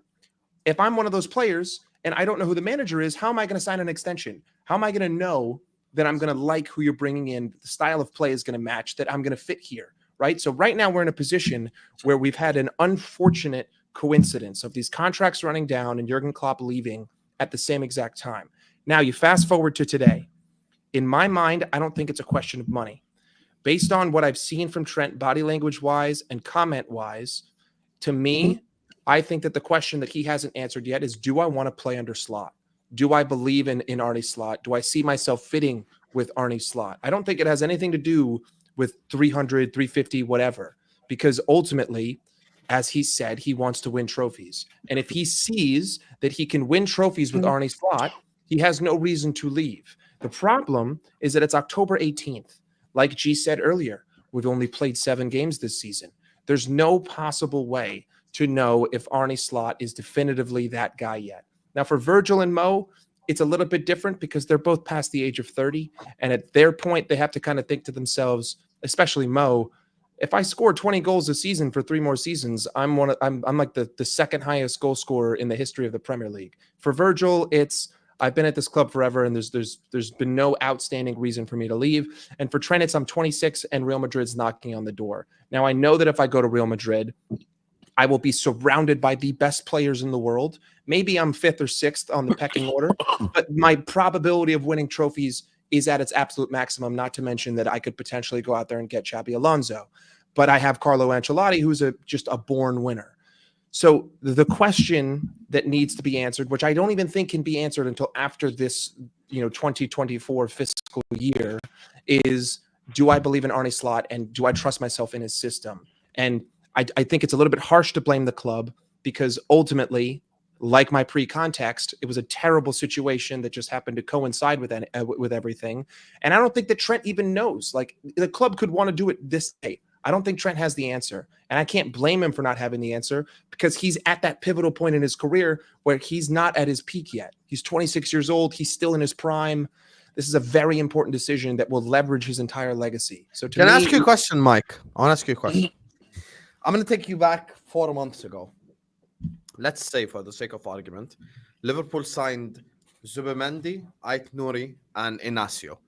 If I'm one of those players and I don't know who the manager is, how am I going to sign an extension? How am I going to know that I'm going to like who you're bringing in? The style of play is going to match, that I'm going to fit here, right? So right now we're in a position where we've had an unfortunate coincidence of these contracts running down and Jurgen Klopp leaving at the same exact time. Now you fast forward to today. In my mind, I don't think it's a question of money. Based on what I've seen from Trent, body language-wise and comment-wise, to me, I think that the question that he hasn't answered yet is, do I want to play under Slot? Do I believe in Arne Slot? Do I see myself fitting with Arne Slot? I don't think it has anything to do with 300, 350, whatever, because ultimately, as he said, he wants to win trophies. And if he sees that he can win trophies with Arne Slot, he has no reason to leave. The problem is that it's October 18th. Like G said earlier, we've only played 7 games this season. There's no possible way to know if Arne Slot is definitively that guy yet. Now, for Virgil and Mo, it's a little bit different because they're both past the age of 30. And at their point, they have to kind of think to themselves, especially Mo, if I score 20 goals a season for 3 more seasons, I'm like the second highest goal scorer in the history of the Premier League. For Virgil, I've been at this club forever, and there's been no outstanding reason for me to leave. And for Trent, I'm 26, and Real Madrid's knocking on the door. Now, I know that if I go to Real Madrid, I will be surrounded by the best players in the world. Maybe I'm 5th or 6th on the pecking order, but my probability of winning trophies is at its absolute maximum, not to mention that I could potentially go out there and get Xabi Alonso. But I have Carlo Ancelotti, who's just a born winner. So the question that needs to be answered, which I don't even think can be answered until after this, 2024 fiscal year, is, do I believe in Arne Slot and do I trust myself in his system? And I think it's a little bit harsh to blame the club because ultimately, like my pre-context, it was a terrible situation that just happened to coincide with everything. And I don't think that Trent even knows. Like, the club could want to do it this day. I don't think Trent has the answer. And I can't blame him for not having the answer because he's at that pivotal point in his career where he's not at his peak yet. He's 26 years old. He's still in his prime. This is a very important decision that will leverage his entire legacy. So Can I ask you a question, Mike? I want to ask you a question. I'm going to take you back 4 months ago. Let's say, for the sake of argument, Liverpool signed Zubimendi, Ait Nouri, and Inacio.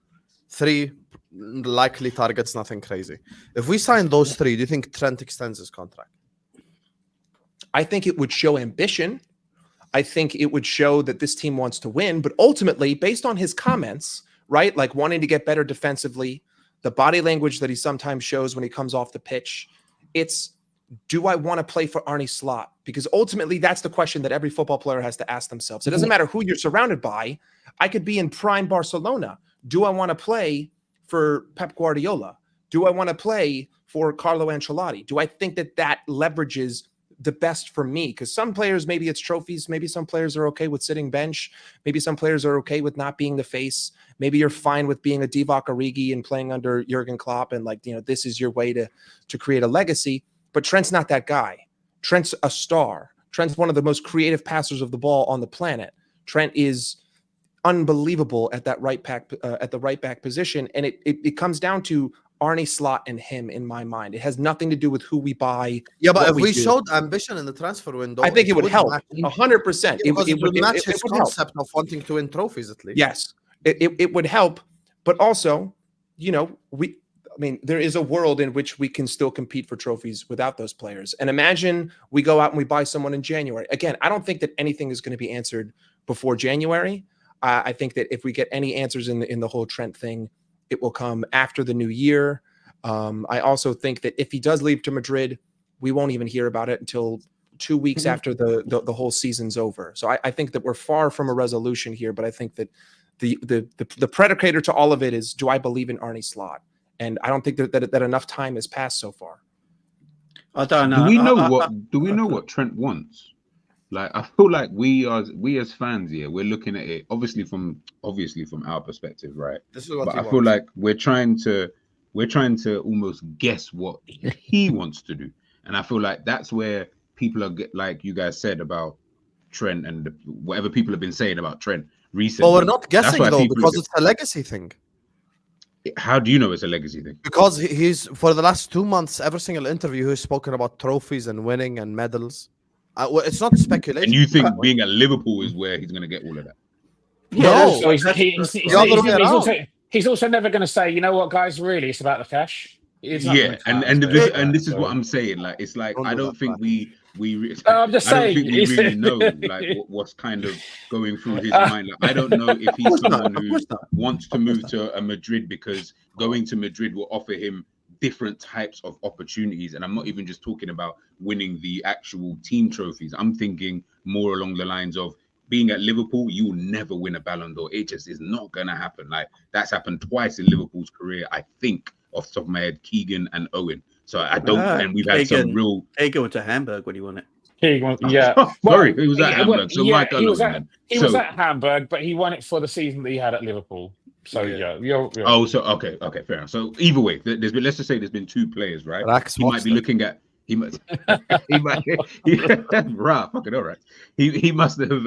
3 likely targets, nothing crazy. If we sign those 3, do you think Trent extends his contract? I think it would show ambition. I think it would show that this team wants to win. But ultimately, based on his comments, right, like wanting to get better defensively, the body language that he sometimes shows when he comes off the pitch, it's, do I want to play for Arne Slot? Because ultimately, that's the question that every football player has to ask themselves. It doesn't matter who you're surrounded by. I could be in prime Barcelona. Do I want to play for Pep Guardiola? Do I want to play for Carlo Ancelotti? Do I think that that leverages the best for me? Because some players, maybe it's trophies. Maybe some players are okay with sitting bench. Maybe some players are okay with not being the face. Maybe you're fine with being a Divock Origi and playing under Jurgen Klopp. And like, you know, this is your way to create a legacy. But Trent's not that guy. Trent's a star. Trent's one of the most creative passers of the ball on the planet. Trent is unbelievable at that at the right back position. And it comes down to Arne Slot and him in my mind. It has nothing to do with who we buy. Yeah, but if we showed ambition in the transfer window, I think it would help 100%. It would match his concept of wanting to win trophies at least. Yes, it would help. But also, you know, there is a world in which we can still compete for trophies without those players. And imagine we go out and we buy someone in January. Again, I don't think that anything is going to be answered before January. I think that if we get any answers in the whole Trent thing, it will come after the new year. I also think that if he does leave to Madrid, we won't even hear about it until 2 weeks after the whole season's over. So I think that we're far from a resolution here, but I think that the predicator to all of it is, do I believe in Arne Slot? And I don't think that enough time has passed so far. I don't know. Do we know what Trent wants? Like, I feel like we as fans here, we're looking at it obviously from our perspective, right? This is what but I feel like we're trying to almost guess what he wants to do, and I feel like that's where people are like you guys said about Trent and whatever people have been saying about Trent recently. Well, we're not guessing though, because it's a legacy thing. How do you know it's a legacy thing? Because he's for the last 2 months, every single interview he's spoken about trophies and winning and medals. Well, it's not speculation. And you think being at Liverpool is where he's going to get all of that? No, so he's also never going to say, you know what, guys, really, it's about the cash. And this is what I'm saying. Like, it's like I don't think we I'm just saying, think we really know like what's kind of going through his mind. Like, I don't know if he's someone who wants to move to a Madrid because going to Madrid will offer him different types of opportunities. And I'm not even just talking about winning the actual team trophies. I'm thinking more along the lines of being at Liverpool, you will never win a Ballon d'Or. It just is not going to happen. Like, that's happened twice in Liverpool's career, I think, off the top of my head, Keegan and Owen. So I don't, and we've had some real. Keegan went to Hamburg when he won it. Yeah. Sorry, he was at Hamburg. So yeah, Mike he was at Hamburg, but he won it for the season that he had at Liverpool. So you're... Oh, so okay, fair enough. So either way, let's just say there's been 2 players, right? He might be looking at. He must. Fucking all right. He must have.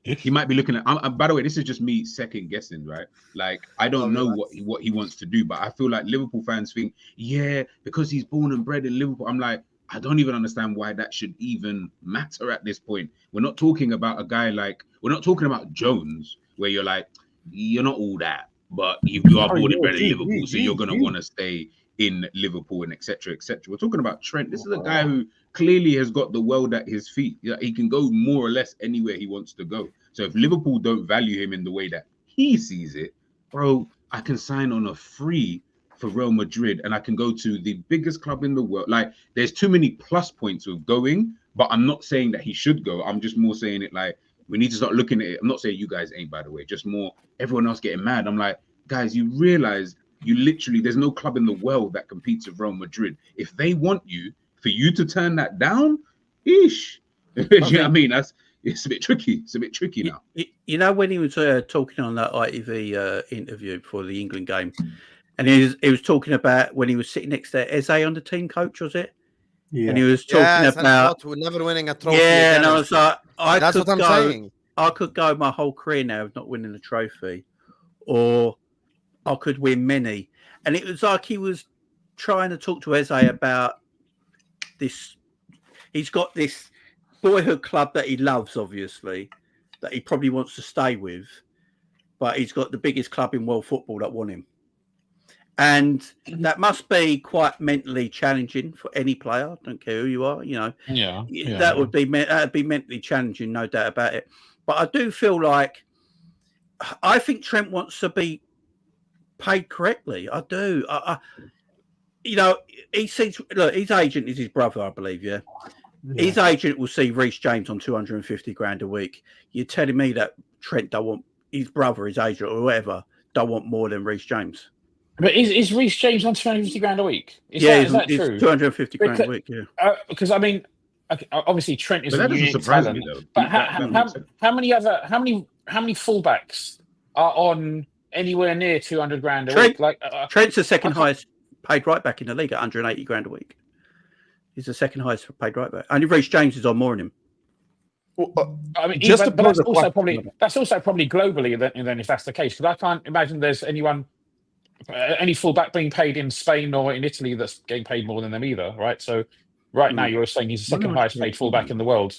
He might be looking at. By the way, this is just me second guessing, right? Like, I don't know what he wants to do, but I feel like Liverpool fans think, yeah, because he's born and bred in Liverpool. I'm like, I don't even understand why that should even matter at this point. We're not talking about a guy like. We're not talking about Jones, where you're like, you're not all that, but you are born and bred in Liverpool, so you're gonna want to stay in Liverpool and etc. etc. We're talking about Trent. This is a guy who clearly has got the world at his feet. He can go more or less anywhere he wants to go. So if Liverpool don't value him in the way that he sees it, bro, I can sign on a free for Real Madrid and I can go to the biggest club in the world. Like, there's too many plus points of going, but I'm not saying that he should go. I'm just more saying it like, we need to start looking at it. I'm not saying you guys ain't, by the way, just more everyone else getting mad. I'm like, guys, you realize you literally, there's no club in the world that competes with Real Madrid. If they want you, for you to turn that down, ish. You know what I mean? It's a bit tricky. It's a bit tricky now. You know, when he was talking on that ITV interview before the England game, and he was talking about when he was sitting next to Eze on the team coach, was it? Yeah. And he was talking about we're never winning a trophy. Yeah, again. and I was like, that's what I'm saying. I could go my whole career now of not winning a trophy, or I could win many. And it was like he was trying to talk to Eze about this. He's got this boyhood club that he loves, obviously, that he probably wants to stay with, but he's got the biggest club in world football that want him. And that must be quite mentally challenging for any player. I don't care who you are, that would be mentally challenging, no doubt about it. But I do feel like I think Trent wants to be paid correctly. I do. He sees. Look, his agent is his brother, I believe. Yeah. His agent will see Reece James on 250 grand a week. You're telling me that Trent don't want his brother, his agent, or whoever don't want more than Reece James? But is Reece James on 250 grand a week? Is that true? 250 grand a week. Yeah. Because I mean, obviously Trent is But a that doesn't unique surprise talent. me though. But how many fullbacks are on anywhere near 200 grand a week? Like Trent's the second highest paid right back in the league at 180 grand a week. He's the second highest paid right back. Only Reece James is on more than him. Well, I mean, Just but that's also probably globally. Then, if that's the case, because I can't imagine there's any fullback being paid in Spain or in Italy that's getting paid more than them either, right? So, now you're saying he's the second highest paid fullback in the world.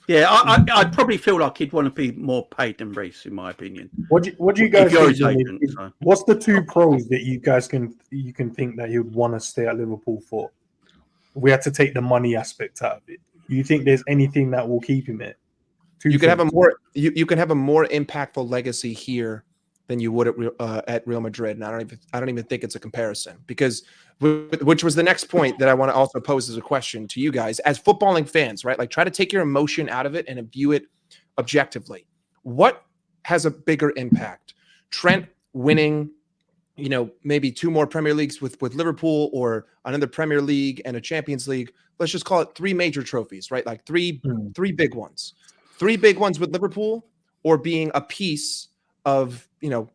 Yeah, I'd probably feel like he'd want to be more paid than Reece, in my opinion. What do you guys think? What's the two pros that you guys can think that you'd want to stay at Liverpool for? We had to take the money aspect out of it. Do you think there's anything that will keep him there? You can have a more impactful legacy here than you would at Real Madrid, and I don't even think it's a comparison, because which was the next point that I want to also pose as a question to you guys as footballing fans, right? Like, try to take your emotion out of it and view it objectively. What has a bigger impact? Trent winning, maybe 2 more Premier Leagues with Liverpool, or another Premier League and a Champions League. Let's just call it 3 major trophies, right? Like three big ones. 3 big ones with Liverpool, or being a piece of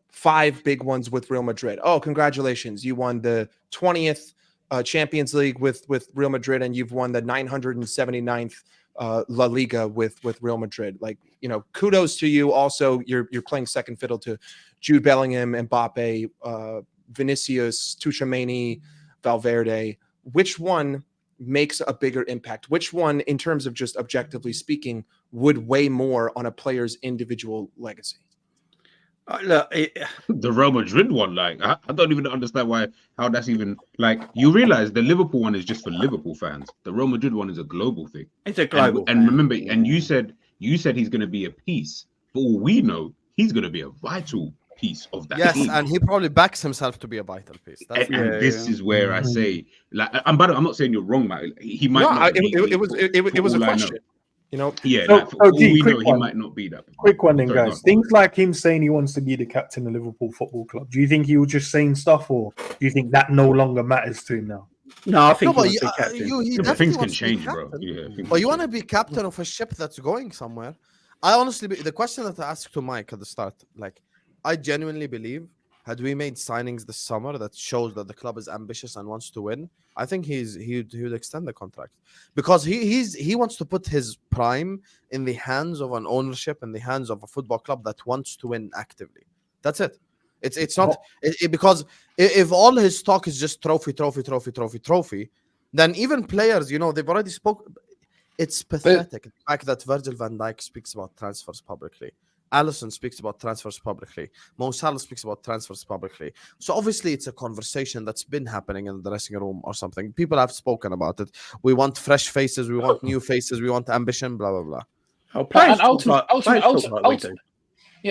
5 big ones with Real Madrid. Oh, congratulations. You won the 20th Champions League with Real Madrid, and you've won the 979th La Liga with Real Madrid. Like, kudos to you. Also, you're playing second fiddle to Jude Bellingham, Mbappe, Vinicius, Tchouaméni, Valverde. Which one makes a bigger impact? Which one, in terms of just objectively speaking, would weigh more on a player's individual legacy? The Real Madrid one, like, I don't even understand how that's even, like, you realize the Liverpool one is just for Liverpool fans. The Real Madrid one is a global thing. It's a global and remember, and you said he's going to be a piece. For all we know, he's going to be a vital piece of that. Yes, team. and he probably backs himself to be a vital piece. This is where I say, like, I'm not saying you're wrong, Matt. He might. Not it was a question. Yeah. So, for all we know, one. he might not be that. Quick one then, guys. Things like him saying he wants to be the captain of Liverpool Football Club. Do you think he was just saying stuff, or do you think that no longer matters to him now? No, I think things can change, bro. Yeah, but you want to be captain of a ship that's going somewhere. I honestly, the question that I asked to Mike at the start, like, I genuinely believe, had we made signings this summer that shows that the club is ambitious and wants to win, I think he would extend the contract, because he wants to put his prime in the hands of an ownership, in the hands of a football club that wants to win actively. That's it. It's not because if all his talk is just trophy, then even players, they've already spoken. It's pathetic. The fact that Virgil van Dijk speaks about transfers publicly. Alisson speaks about transfers publicly. Mo Salah speaks about transfers publicly. So obviously it's a conversation that's been happening in the dressing room or something. People have spoken about it. We want fresh faces. We want new faces. We want ambition, blah, blah, blah.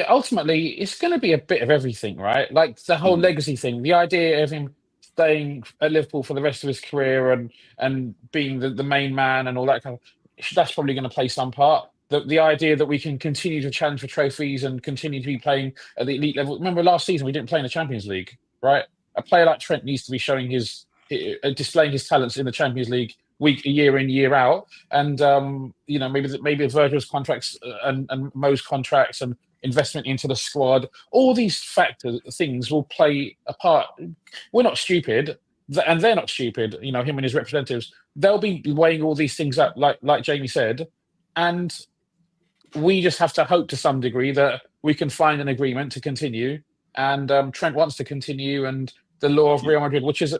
Ultimately, it's going to be a bit of everything, right? Like the whole legacy thing, the idea of him staying at Liverpool for the rest of his career and being the main man and all that kind of, that's probably going to play some part. The idea that we can continue to challenge for trophies and continue to be playing at the elite level. Remember last season we didn't play in the Champions League, right? A player like Trent needs to be showing displaying his talents in the Champions League year in, year out. And maybe Virgil's contracts and Mo's contracts and investment into the squad, all these things will play a part. We're not stupid, and they're not stupid. Him and his representatives, they'll be weighing all these things up, like Jamie said, and we just have to hope to some degree that we can find an agreement to continue. And Trent wants to continue, and the law of Real Madrid, which is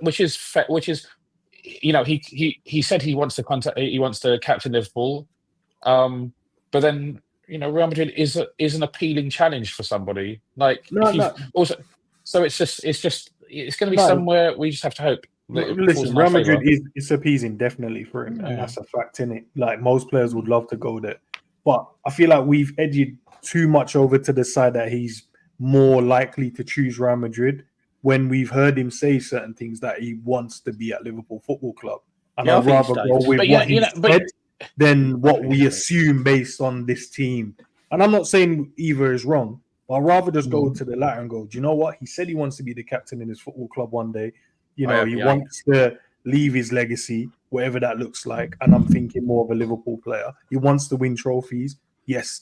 he said he wants to captain Liverpool, but then Real Madrid is an appealing challenge for somebody. Like also, so it's going to be somewhere we just have to hope. Listen, Real Madrid is appeasing definitely for him, and that's a fact in it. Like most players would love to go there, but I feel like we've edged too much over to the side that he's more likely to choose Real Madrid when we've heard him say certain things that he wants to be at Liverpool Football Club. And I'd rather go with what he said than what we assume based on this team. And I'm not saying either is wrong, but I'd rather just go to the latter and go, do you know what? He said he wants to be the captain in his football club one day. He wants to leave his legacy, whatever that looks like. And I'm thinking more of a Liverpool player. He wants to win trophies. Yes,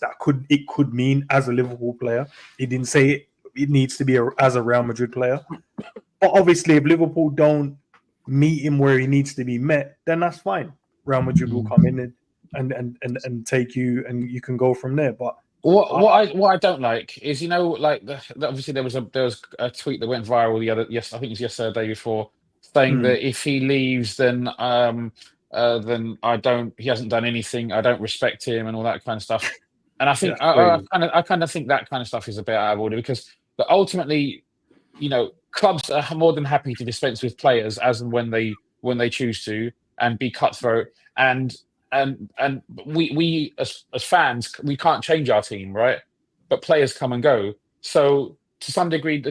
it could mean as a Liverpool player. He didn't say it needs to be as a Real Madrid player. But obviously, if Liverpool don't meet him where he needs to be met, then that's fine. Real Madrid will come in and take you, and you can go from there. But what I don't like is, obviously there was a tweet that went viral I think it was yesterday, the day before, saying that if he leaves, then he hasn't done anything. I don't respect him and all that kind of stuff. And I think I kind of think that kind of stuff is a bit out of order, because ultimately, clubs are more than happy to dispense with players as and when they choose to, and be cutthroat. And we as fans, we can't change our team, right? But players come and go. So to some degree,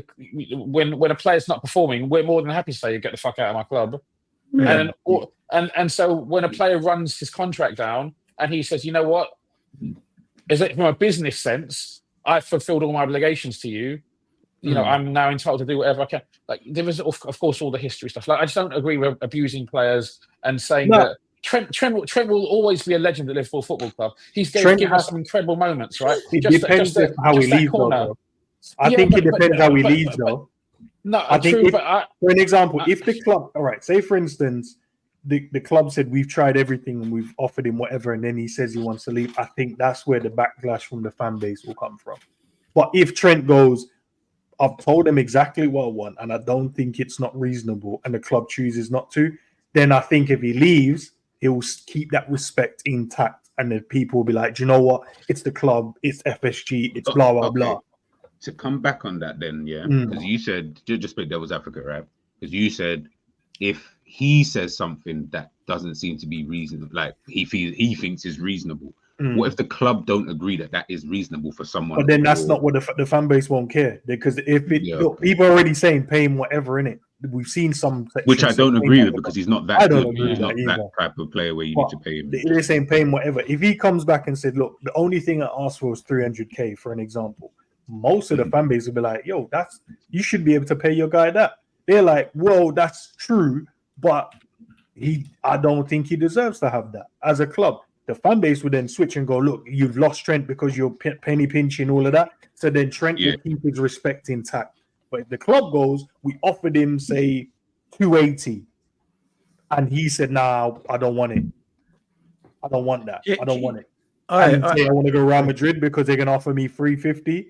when a player's not performing, we're more than happy to say, get the fuck out of my club. Yeah. And so when a player runs his contract down and he says, you know what, is it from a business sense, I've fulfilled all my obligations to you. I'm now entitled to do whatever I can. Like, there is, of course, all the history stuff. Like, I just don't agree with abusing players and saying that Trent will always be a legend at Liverpool Football Club. He's given us some incredible moments, right? It depends how he leaves, though. I think it depends how he leaves, though. No, I think for an example, if the club, all right, say for instance, the club said we've tried everything and we've offered him whatever, and then he says he wants to leave, I think that's where the backlash from the fan base will come from. But if Trent goes, I've told him exactly what I want, and I don't think it's not reasonable, and the club chooses not to, then I think if he leaves, he will keep that respect intact, and then people will be like, do you know what? It's the club, it's FSG, it's blah, blah, blah. To come back on that then, because you said, just play devil's advocate, right? Because you said if he says something that doesn't seem to be reasonable, like he thinks is reasonable, what if the club don't agree that is reasonable for someone? But then that's not what the fan base won't care, because if look, people are already saying pay him whatever in it. We've seen some, which I don't agree with, because he's not that good. He's not that type of player where you need to pay him. They're saying pay him whatever. If he comes back and said, look, the only thing I asked for was 300k, for an example, most of the fan base will be like, yo, you should be able to pay your guy that. They're like, well, that's true, but I don't think he deserves to have that as a club. The fan base would then switch and go, look, you've lost Trent because you're penny pinching, all of that. So then Trent will keep his respect intact. But if the club goes, we offered him, say, 280, and he said, nah, I don't want it. I don't want that. I don't want it. I want to go Real Madrid because they're going to offer me 350,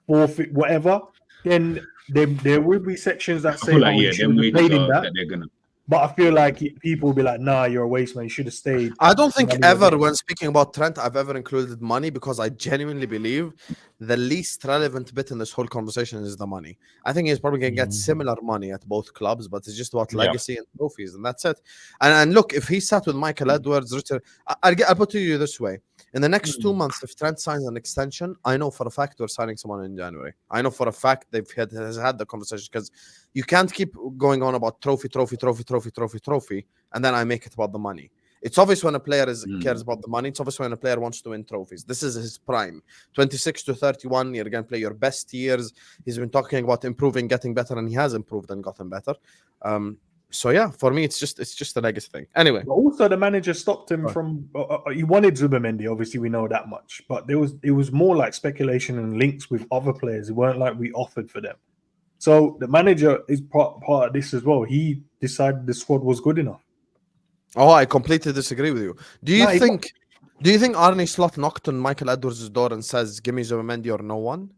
450, whatever. Then there will be sections that say, we should have paid him that. They're gonna... But I feel like people will be like, nah, you're a waste, man. You should have stayed. I don't think ever, when speaking about Trent, I've ever included money, because I genuinely believe the least relevant bit in this whole conversation is the money. I think he's probably going to get similar money at both clubs, but it's just about legacy and trophies, and that's it. And look, if he sat with Michael Edwards, Richard, I'll put it to you this way. In the next 2 months, if Trent signs an extension, I know for a fact we're signing someone in January. I know for a fact they've had the conversation, because you can't keep going on about trophy, and then I make it about the money. It's obvious when a player cares about the money. It's obvious when a player wants to win trophies. This is his prime. 26 to 31, you're going to play your best years. He's been talking about improving, getting better, and he has improved and gotten better. So yeah, for me, it's just a legacy thing. Anyway, but also the manager stopped him from. He wanted Zubimendi, obviously we know that much, but it was more like speculation and links with other players. It weren't like we offered for them. So the manager is part of this as well. He decided the squad was good enough. Oh, I completely disagree with you. Do you think Arne Slot knocked on Michael Edwards' door and says, "Give me Zubimendi or no one"?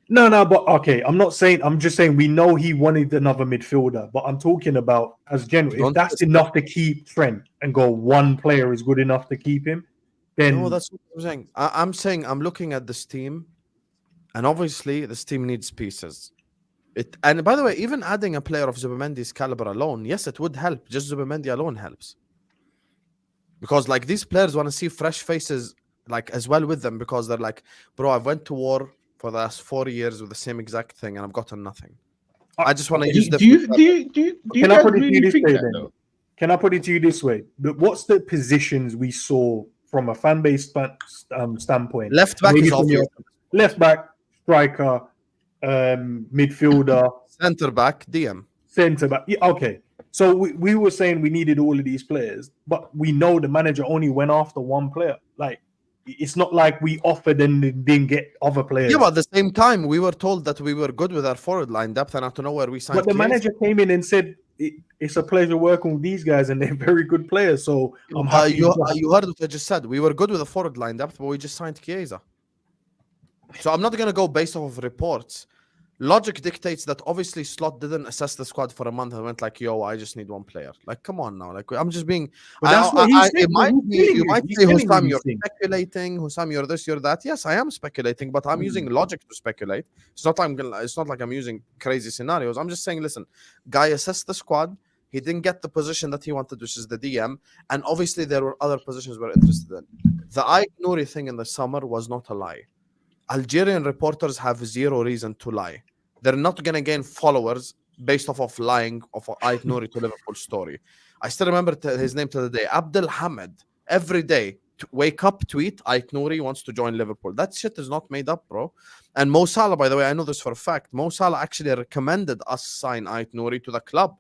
No, but okay. I'm just saying we know he wanted another midfielder, but I'm talking about as general. If that's enough to keep Trent and go, one player is good enough to keep him, then No, that's what I'm saying. I'm saying I'm looking at this team, and obviously this team needs pieces. And by the way, even adding a player of Zubimendi's caliber alone, yes, it would help. Just Zubimendi alone helps. Because like these players want to see fresh faces like as well with them, because they're like, bro, I've went to war for the last 4 years with the same exact thing and I've gotten nothing. I just want to use the. Can I put it to you this way then? Can I put it to you this way? What's the positions we saw from a fan base standpoint? Left back is obvious. Left back, striker, midfielder, center back, DM. Center back. Yeah, okay. So we were saying we needed all of these players, but we know the manager only went after one player. Like, it's not like we offered and didn't get other players. Yeah, but at the same time, we were told that we were good with our forward line depth, and out of nowhere we signed. But the manager came in and said, it's a pleasure working with these guys, and they're very good players. So I'm happy. You heard what I just said. We were good with the forward line depth, but we just signed Chiesa. So I'm not going to go based off of reports. Logic dictates that obviously Slot didn't assess the squad for a month and went like, yo, I just need one player. Like, come on now. Like, I'm just being... You might say, Husam, you're speculating. Husam, you're this, you're that. Yes, I am speculating, but I'm using logic to speculate. It's not like I'm using crazy scenarios. I'm just saying, listen, guy assessed the squad. He didn't get the position that he wanted, which is the DM. And obviously there were other positions we're interested in. The Ait Nouri thing in the summer was not a lie. Algerian reporters have zero reason to lie. They're not going to gain followers based off of lying of Ait Nouri to Liverpool story. I still remember his name to the day. Abdel Hamid, every day, wake up, tweet, Ait Nouri wants to join Liverpool. That shit is not made up, bro. And Mo Salah, by the way, I know this for a fact. Mo Salah actually recommended us sign Ait Nouri to the club.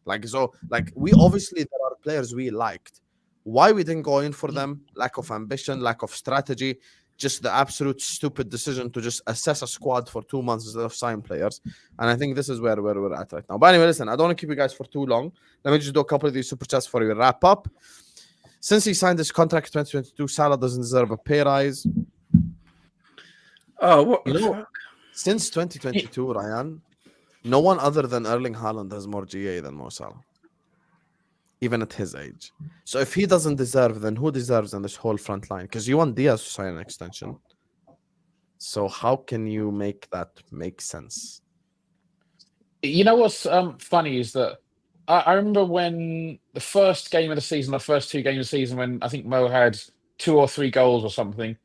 We obviously, there are players we liked. Why we didn't go in for them? Lack of ambition, lack of strategy. Just the absolute stupid decision to just assess a squad for 2 months instead of sign players. And I think this is where we're at right now. But anyway, listen, I don't want to keep you guys for too long. Let me just do a couple of these super chats before we wrap up. Since he signed this contract in 2022, Salah doesn't deserve a pay rise. Oh, what the fuck? Since 2022, Ryan, no one other than Erling Haaland has more GA than Mo Salah. Even at his age. So if he doesn't deserve, then who deserves in this whole front line? Because you want Diaz to sign an extension. So how can you make that make sense? You know what's funny is that I remember when the first game of the season, the first 2 games of the season, when I think Mo had 2 or 3 goals or something.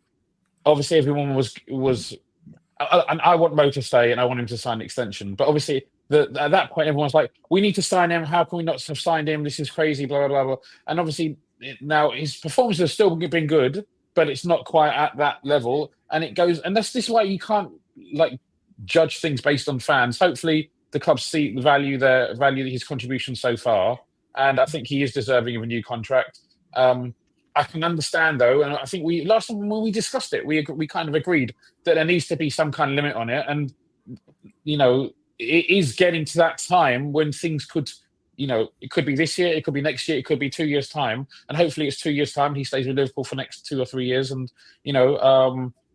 Obviously, everyone was, and I want Mo to stay, and I want him to sign an extension. But obviously, at that point, everyone's like, we need to sign him. How can we not have signed him? This is crazy, blah, blah, blah, blah. And obviously, now his performance has still been good, but it's not quite at that level. And it goes, and this is why you can't judge things based on fans. Hopefully, the club see the value his contribution so far. And I think he is deserving of a new contract. I can understand, though, and I think last time when we discussed it, we kind of agreed that there needs to be some kind of limit on it. And, it is getting to that time when things could, it could be this year, it could be next year, it could be 2 years' time. And hopefully it's 2 years' time. He stays with Liverpool for the next 2 or 3 years. And,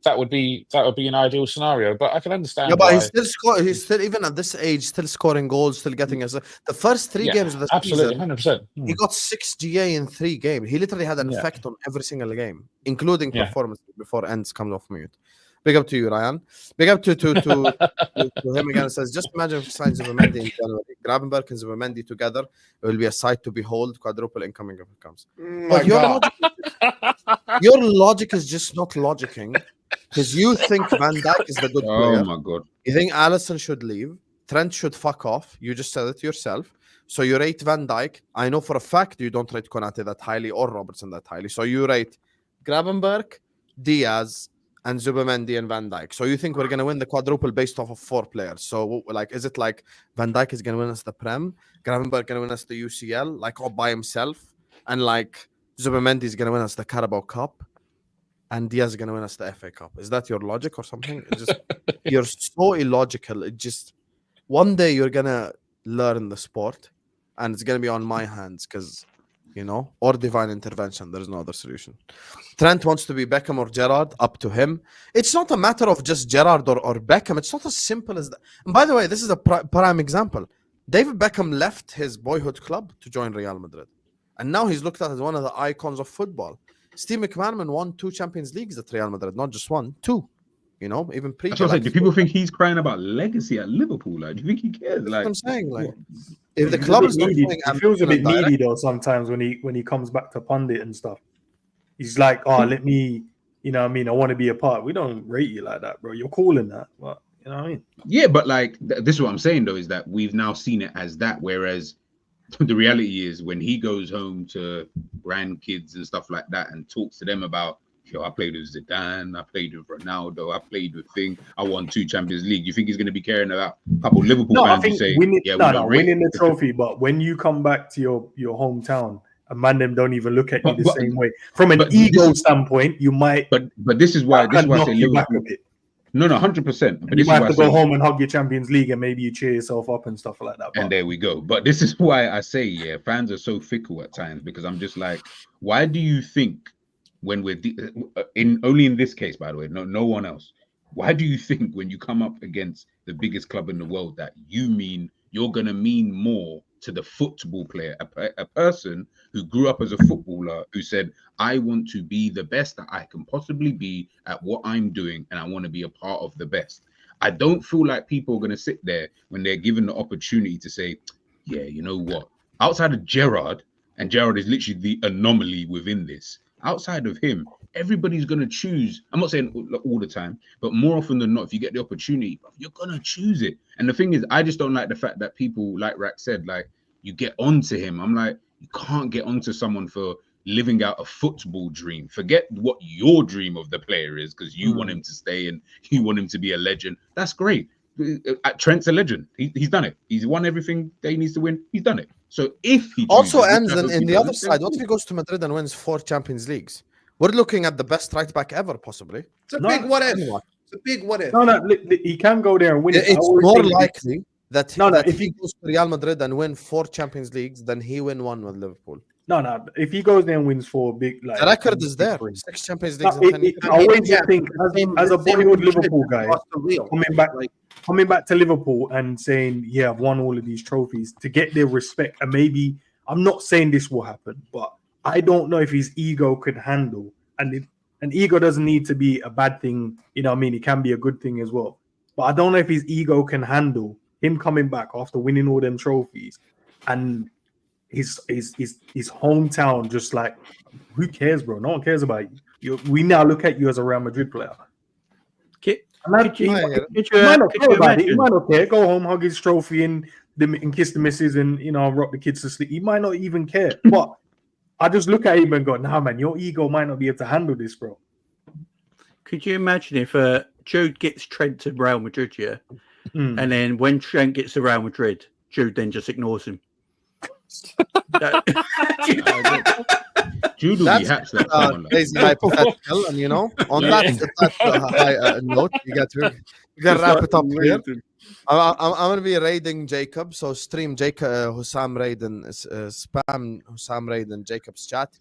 that would be an ideal scenario. But I can understand. Yeah, but he's still even at this age, still scoring goals, still getting the first 3 games of the absolutely, season. 100%. He got 6 GA in 3 games. He literally had an effect on every single game, including performance before Endz comes off mute. Big up to you, Ryan. Big up to him again. It says, just imagine if he signs Zubimendi in January. Gravenberch and Zubimendi together. It will be a sight to behold. Quadruple incoming if it comes. But your logic is just not logicking. Because you think Van Dijk is the good player. Oh my God. You think Alisson should leave. Trent should fuck off. You just said it yourself. So you rate Van Dijk. I know for a fact you don't rate Konate that highly or Robertson that highly. So you rate Gravenberch, Diaz, and Zubimendi and Van Dijk. So you think we're going to win the quadruple based off of 4 players. So is it like Van Dijk is going to win us the Prem, Gravenberch going to win us the UCL, all by himself, and Zubimendi is going to win us the Carabao Cup, and Diaz is going to win us the FA Cup? Is that your logic or something? You're so illogical. One day you're going to learn the sport, and it's going to be on my hands because... or divine intervention. There's no other solution. Trent wants to be Beckham or Gerrard, up to him. It's not a matter of just Gerrard or Beckham. It's not as simple as that. And by the way, this is a prime example. David Beckham left his boyhood club to join Real Madrid. And now he's looked at as one of the icons of football. Steve McManaman won 2 Champions Leagues at Real Madrid, not just 1, 2. You know, even pre. That's what I said. Do people think he's crying about legacy at Liverpool? Like, do you think he cares? Like, that's what I'm saying. Like, what? if the club is not needy, doing he feels a bit direct, needy though sometimes when he comes back to pundit and stuff. He's like, oh, let me, you know what I mean? I want to be a part. We don't rate you like that, bro. You're calling that. But, you know what I mean? Yeah, but like, this is what I'm saying, though, is that we've now seen it as that. Whereas the reality is when he goes home to grandkids and stuff like that and talks to them about, yo, I played with Zidane, I played with Ronaldo, I played with Thing, I won 2 Champions League. You think he's going to be caring about a couple of Liverpool fans who say, winning, yeah, winning the trophy, but when you come back to your hometown, a man them don't even look at you the same way. From an ego standpoint, you might. But this is why I say Liverpool. No, 100%. But you might have to go home and hug your Champions League, and maybe you cheer yourself up and stuff like that. And there we go. But this is why I say, yeah, fans are so fickle at times, because I'm just like, why do you think when we're only in this case, by the way, no one else? Why do you think when you come up against the biggest club in the world that you're gonna mean more to the football player, a person who grew up as a footballer, who said, I want to be the best that I can possibly be at what I'm doing, and I want to be a part of the best? I don't feel like people are going to sit there when they're given the opportunity to say, yeah, you know what? Outside of Gerrard, and Gerrard is literally the anomaly within this, outside of him, everybody's going to choose. I'm not saying all the time, but more often than not, if you get the opportunity, you're going to choose it. And the thing is, I just don't like the fact that people, like Rack said, like, you get onto him. I'm like, you can't get onto someone for living out a football dream. Forget what your dream of the player is, because you want him to stay and you want him to be a legend. That's great. Trent's a legend. He's done it. He's won everything that he needs to win. He's done it. So if he also ends in the other side, what if he goes to Madrid and wins 4 Champions Leagues? We're looking at the best right back ever, possibly. It's a big what if. It's a big what if. No, he can go there and win. It's more likely that if he goes to Real Madrid and win 4 Champions Leagues, then he win 1 with Liverpool. No. If he goes there and wins 4 big, like, the record is there. 6 Champions Leagues. I always think, as a boyhood Liverpool guy, coming back to Liverpool and saying, yeah, I've won all of these trophies, to get their respect. And maybe, I'm not saying this will happen, but I don't know if his ego could handle. And an ego doesn't need to be a bad thing. You know what I mean? It can be a good thing as well. But I don't know if his ego can handle him coming back after winning all them trophies, and his hometown just like, who cares, bro? No one cares about you. We now look at you as a Real Madrid player. He might not care about it. He might not care. Go home, hug his trophy, and kiss the missus, and rock the kids to sleep. He might not even care. But I just look at him and go, nah, man, your ego might not be able to handle this, bro. Could you imagine if Jude gets Trent to Real Madrid, yeah? And then when Trent gets to Real Madrid, Jude then just ignores him. Jude will be hatched. That's hypothetical, and on that high note, you got to wrap it up here. I'm going to be raiding Jacob, so stream Jacob, Husam Raiden, spam Husam Raiden, Jacob's chat.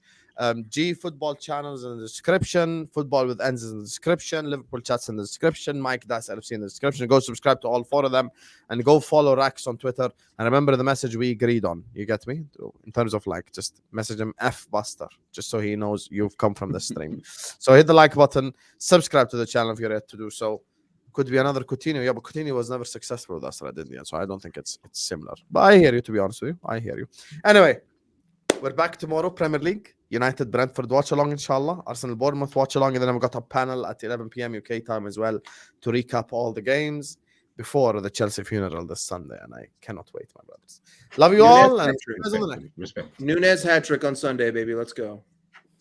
G football channels in the description, football with Endz in the description, Liverpool chats in the description, Mike Das LFC in the description. Go subscribe to all 4 of them and go follow Rax on Twitter. And remember the message we agreed on. You get me? In terms of just message him F Buster, just so he knows you've come from the stream. So hit the like button, subscribe to the channel if you're yet to do so. Could be another Coutinho. Yeah, but Coutinho was never successful with us in the end, so I don't think it's similar. But I hear you, to be honest with you. I hear you. Anyway, we're back tomorrow, Premier League. United Brentford watch along, inshallah. Arsenal Bournemouth watch along, and then I've got a panel at 11 p.m. UK time as well to recap all the games before the Chelsea funeral this Sunday, and I cannot wait, my brothers. Love you all. And Respect. Nunez hat trick on Sunday, baby. Let's go.